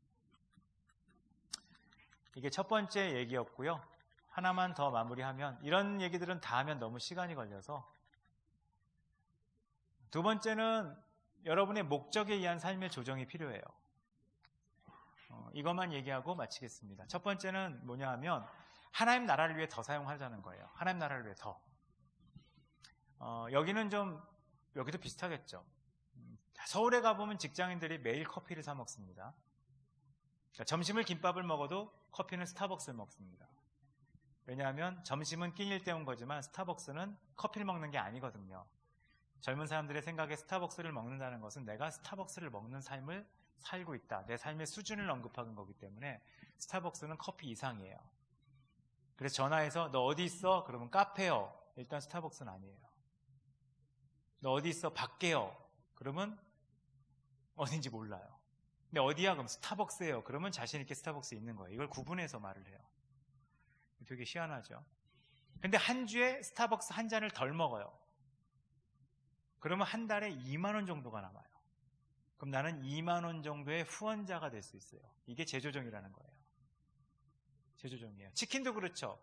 이게 첫 번째 얘기였고요. 하나만 더 마무리하면, 이런 얘기들은 다 하면 너무 시간이 걸려서, 두 번째는 여러분의 목적에 의한 삶의 조정이 필요해요. 이것만 얘기하고 마치겠습니다. 첫 번째는 뭐냐 하면 하나님 나라를 위해 더 사용하자는 거예요. 하나님 나라를 위해 더. 여기도 비슷하겠죠. 서울에 가보면 직장인들이 매일 커피를 사 먹습니다. 그러니까 점심을 김밥을 먹어도 커피는 스타벅스를 먹습니다. 왜냐하면 점심은 끼니를 때운 거지만 스타벅스는 커피를 먹는 게 아니거든요. 젊은 사람들의 생각에 스타벅스를 먹는다는 것은 내가 스타벅스를 먹는 삶을 살고 있다. 내 삶의 수준을 언급하는 거기 때문에 스타벅스는 커피 이상이에요. 그래서 전화해서 너 어디 있어? 그러면 카페요. 일단 스타벅스는 아니에요. 너 어디 있어? 밖에요. 그러면 어딘지 몰라요. 근데 어디야? 그럼 스타벅스예요. 그러면 자신 있게 스타벅스에 있는 거예요. 이걸 구분해서 말을 해요. 되게 희한하죠. 근데 한 주에 스타벅스 한 잔을 덜 먹어요. 그러면 한 달에 2만 원 정도가 남아요. 그럼 나는 2만 원 정도의 후원자가 될 수 있어요. 이게 재조정이라는 거예요. 재조정이에요. 치킨도 그렇죠.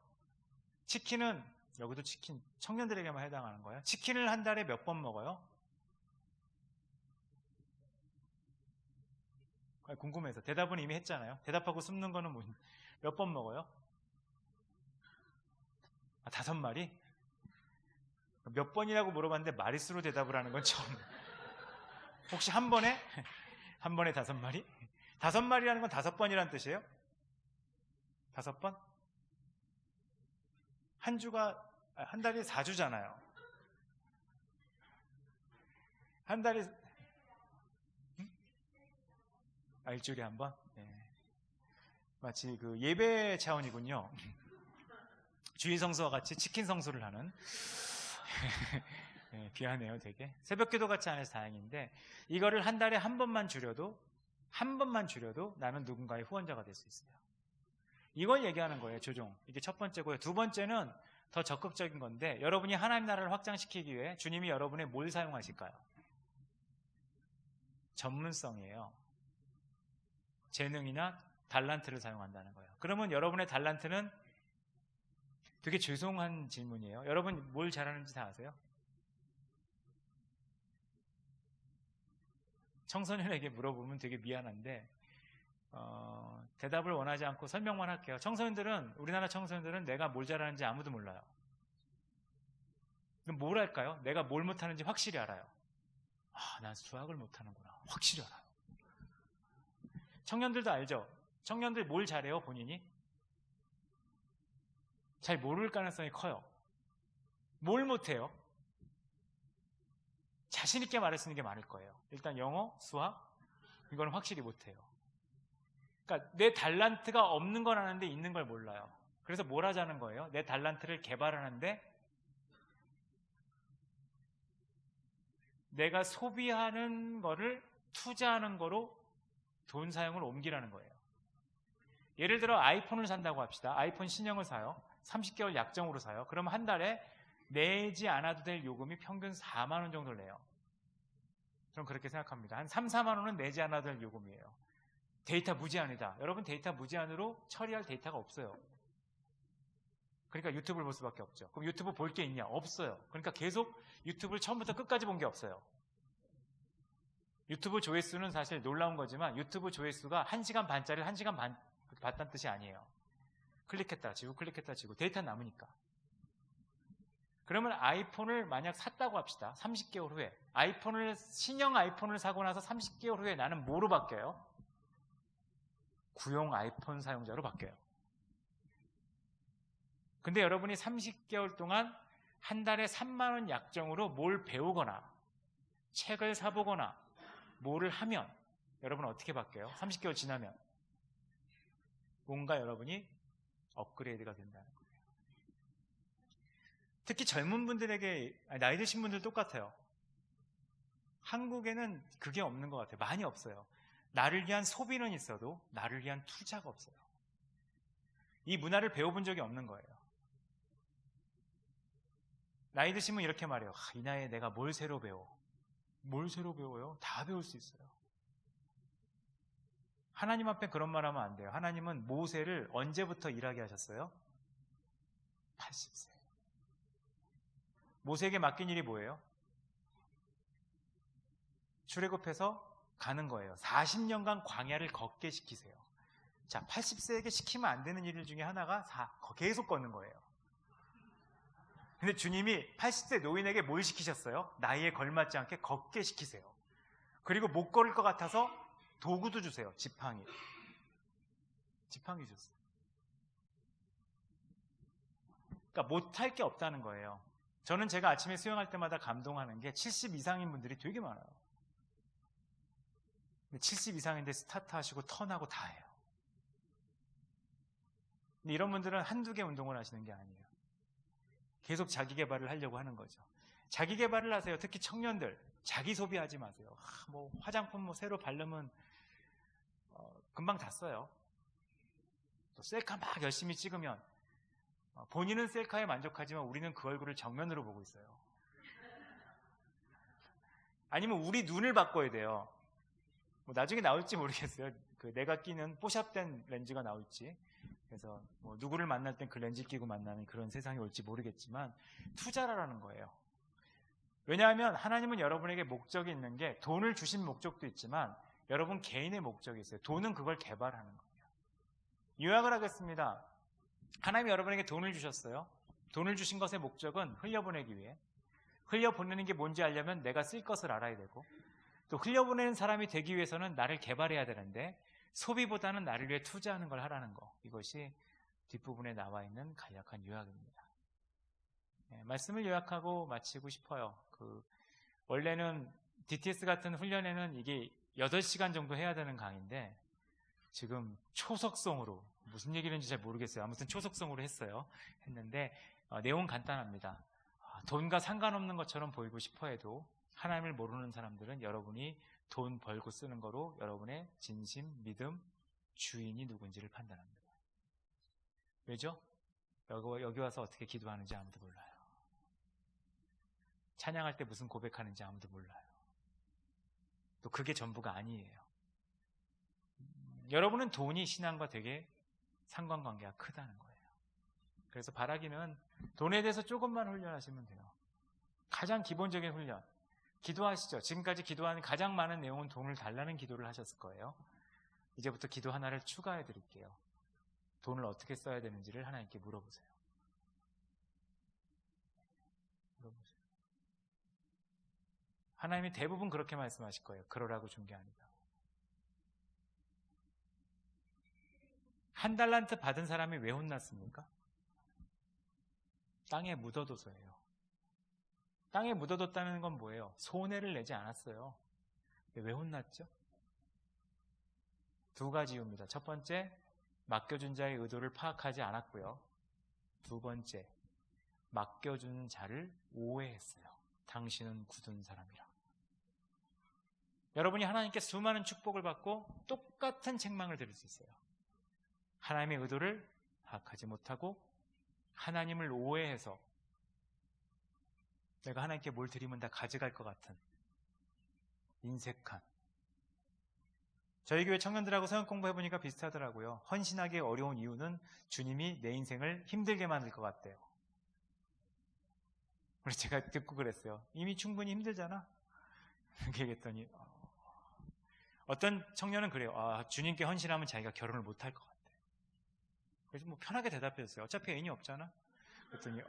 치킨은 여기도 치킨 청년들에게만 해당하는 거예요. 치킨을 한 달에 몇 번 먹어요? 궁금해서 대답은 이미 했잖아요. 대답하고 숨는 거는 몇 번 먹어요? 5마리? 몇 번이라고 물어봤는데 마리수로 대답을 하는 건 처음. 혹시 한 번에 5마리? 5마리라는 건 5번이라는 뜻이에요? 5번? 한 달이 4주잖아요. 한 달이 일주일에 한 번? 네. 마치 그 예배 차원이군요. 주일 성수와 같이 치킨 성수를 하는. 네, 귀하네요, 되게. 새벽 기도 같이 안 해서 다행인데, 이거를 한 달에 한 번만 줄여도 나는 누군가의 후원자가 될 수 있어요. 이걸 얘기하는 거예요, 조종. 이게 첫 번째고요. 두 번째는 더 적극적인 건데, 여러분이 하나님 나라를 확장시키기 위해 주님이 여러분의 뭘 사용하실까요? 전문성이에요. 재능이나 달란트를 사용한다는 거예요. 그러면 여러분의 달란트는 되게 죄송한 질문이에요. 여러분 뭘 잘하는지 다 아세요? 청소년에게 물어보면 되게 미안한데 대답을 원하지 않고 설명만 할게요. 우리나라 청소년들은 내가 뭘 잘하는지 아무도 몰라요. 그럼 뭘 할까요? 내가 뭘 못하는지 확실히 알아요. 난 수학을 못하는구나. 확실히 알아요. 청년들도 알죠? 청년들 뭘 잘해요, 본인이? 잘 모를 가능성이 커요. 뭘 못해요? 자신 있게 말할 수 있는 게 많을 거예요. 일단 영어, 수학, 이거는 확실히 못해요. 그러니까 내 달란트가 없는 건 아는데 있는 걸 몰라요. 그래서 뭘 하자는 거예요? 내 달란트를 개발하는데 내가 소비하는 거를 투자하는 거로 돈 사용을 옮기라는 거예요. 예를 들어 아이폰을 산다고 합시다. 아이폰 신형을 사요. 30개월 약정으로 사요. 그러면 한 달에 내지 않아도 될 요금이 평균 4만 원 정도를 내요. 저는 그렇게 생각합니다. 한 3, 4만 원은 내지 않아도 될 요금이에요. 데이터 무제한이다. 여러분 데이터 무제한으로 처리할 데이터가 없어요. 그러니까 유튜브를 볼 수밖에 없죠. 그럼 유튜브 볼 게 있냐? 없어요. 그러니까 계속 유튜브를 처음부터 끝까지 본 게 없어요. 유튜브 조회수는 사실 놀라운 거지만 유튜브 조회수가 1시간 반짜리 1시간 반 봤다는 뜻이 아니에요. 클릭했다 지고 클릭했다 지고 데이터 남으니까. 그러면 아이폰을 만약 샀다고 합시다. 30개월 후에 신형 아이폰을 사고 나서 30개월 후에 나는 뭐로 바뀌어요? 구형 아이폰 사용자로 바뀌어요. 근데 여러분이 30개월 동안 한 달에 3만 원 약정으로 뭘 배우거나 책을 사보거나 뭐를 하면 여러분은 어떻게 바뀌어요? 30개월 지나면 뭔가 여러분이 업그레이드가 된다는 거예요. 특히 젊은 분들에게, 나이 드신 분들 똑같아요. 한국에는 그게 없는 것 같아요. 많이 없어요. 나를 위한 소비는 있어도 나를 위한 투자가 없어요. 이 문화를 배워본 적이 없는 거예요. 나이 드시면 이렇게 말해요. 이 나이에 내가 뭘 새로 배워? 뭘 새로 배워요? 다 배울 수 있어요. 하나님 앞에 그런 말 하면 안 돼요. 하나님은 모세를 언제부터 일하게 하셨어요? 80세. 모세에게 맡긴 일이 뭐예요? 출애굽해서 가는 거예요. 40년간 광야를 걷게 시키세요. 자, 80세에게 시키면 안 되는 일 중에 하나가 계속 걷는 거예요. 근데 주님이 80세 노인에게 뭘 시키셨어요? 나이에 걸맞지 않게 걷게 시키세요. 그리고 못 걸을 것 같아서 도구도 주세요. 지팡이. 지팡이 주셨어요. 그러니까 못할 게 없다는 거예요. 저는 제가 아침에 수영할 때마다 감동하는 게 70 이상인 분들이 되게 많아요. 70 이상인데 스타트 하시고 턴하고 다 해요. 근데 이런 분들은 한두 개 운동을 하시는 게 아니에요. 계속 자기 개발을 하려고 하는 거죠. 자기 개발을 하세요. 특히 청년들. 자기 소비하지 마세요. 뭐 화장품 뭐 새로 바르면 금방 다 써요. 또 셀카 막 열심히 찍으면 본인은 셀카에 만족하지만 우리는 그 얼굴을 정면으로 보고 있어요. 아니면 우리 눈을 바꿔야 돼요. 뭐 나중에 나올지 모르겠어요. 그 내가 끼는 뽀샵된 렌즈가 나올지. 그래서 뭐 누구를 만날 땐 그 렌즈 끼고 만나는 그런 세상이 올지 모르겠지만 투자라는 거예요. 왜냐하면 하나님은 여러분에게 목적이 있는 게 돈을 주신 목적도 있지만 여러분 개인의 목적이 있어요. 돈은 그걸 개발하는 거예요. 요약을 하겠습니다. 하나님이 여러분에게 돈을 주셨어요. 돈을 주신 것의 목적은 흘려보내기 위해. 흘려보내는 게 뭔지 알려면 내가 쓸 것을 알아야 되고, 또 흘려보내는 사람이 되기 위해서는 나를 개발해야 되는데 소비보다는 나를 위해 투자하는 걸 하라는 거. 이것이 뒷부분에 나와 있는 간략한 요약입니다. 말씀을 요약하고 마치고 싶어요. 원래는 DTS 같은 훈련에는 이게 8시간 정도 해야 되는 강의인데 지금 초속성으로, 무슨 얘기인지 잘 모르겠어요. 아무튼 초속성으로 했는데 내용은 간단합니다. 돈과 상관없는 것처럼 보이고 싶어 해도 하나님을 모르는 사람들은 여러분이 돈 벌고 쓰는 거로 여러분의 진심, 믿음, 주인이 누군지를 판단합니다. 왜죠? 여기 와서 어떻게 기도하는지 아무도 몰라요. 찬양할 때 무슨 고백하는지 아무도 몰라요. 또 그게 전부가 아니에요. 여러분은 돈이 신앙과 되게 상관관계가 크다는 거예요. 그래서 바라기는 돈에 대해서 조금만 훈련하시면 돼요. 가장 기본적인 훈련. 기도하시죠. 지금까지 기도하는 가장 많은 내용은 돈을 달라는 기도를 하셨을 거예요. 이제부터 기도 하나를 추가해 드릴게요. 돈을 어떻게 써야 되는지를 하나님께 물어보세요. 하나님이 대부분 그렇게 말씀하실 거예요. 그러라고 준 게 아니다. 한 달란트 받은 사람이 왜 혼났습니까? 땅에 묻어둬서예요. 땅에 묻어뒀다는 건 뭐예요? 손해를 내지 않았어요. 왜 혼났죠? 2가지 이유입니다. 첫 번째, 맡겨준 자의 의도를 파악하지 않았고요. 2번째, 맡겨준 자를 오해했어요. 당신은 굳은 사람이라. 여러분이 하나님께 수많은 축복을 받고 똑같은 책망을 들을 수 있어요. 하나님의 의도를 파악하지 못하고 하나님을 오해해서 내가 하나님께 뭘 드리면 다 가져갈 것 같은 인색한. 저희 교회 청년들하고 성경 공부해보니까 비슷하더라고요. 헌신하기 어려운 이유는 주님이 내 인생을 힘들게 만들 것 같대요. 그래서 제가 듣고 그랬어요. 이미 충분히 힘들잖아. 그렇게 얘기했더니 어떤 청년은 그래요. 주님께 헌신하면 자기가 결혼을 못할 것 같아. 그래서 뭐 편하게 대답했어요. 어차피 애인이 없잖아. 그랬더니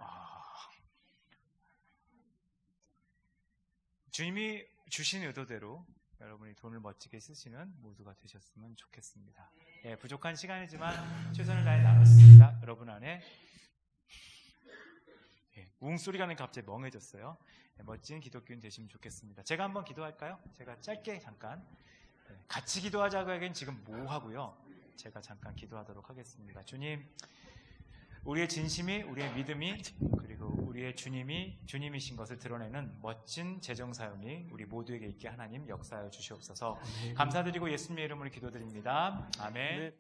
주님이 주신 의도대로 여러분이 돈을 멋지게 쓰시는 모두가 되셨으면 좋겠습니다. 부족한 시간이지만 최선을 다해 나눴습니다. 여러분 안에 웅소리가 나는 갑자기 멍해졌어요. 멋진 기독교인 되시면 좋겠습니다. 제가 한번 기도할까요? 제가 짧게 잠깐 같이 기도하자고 하기엔 지금 뭐 하고요. 제가 잠깐 기도하도록 하겠습니다. 주님, 우리의 진심이, 우리의 믿음이, 그리고 우리의 주님이신 것을 드러내는 멋진 재정 사용이 우리 모두에게 있게 하나님 역사하여 주시옵소서. 감사드리고 예수님의 이름으로 기도드립니다. 아멘.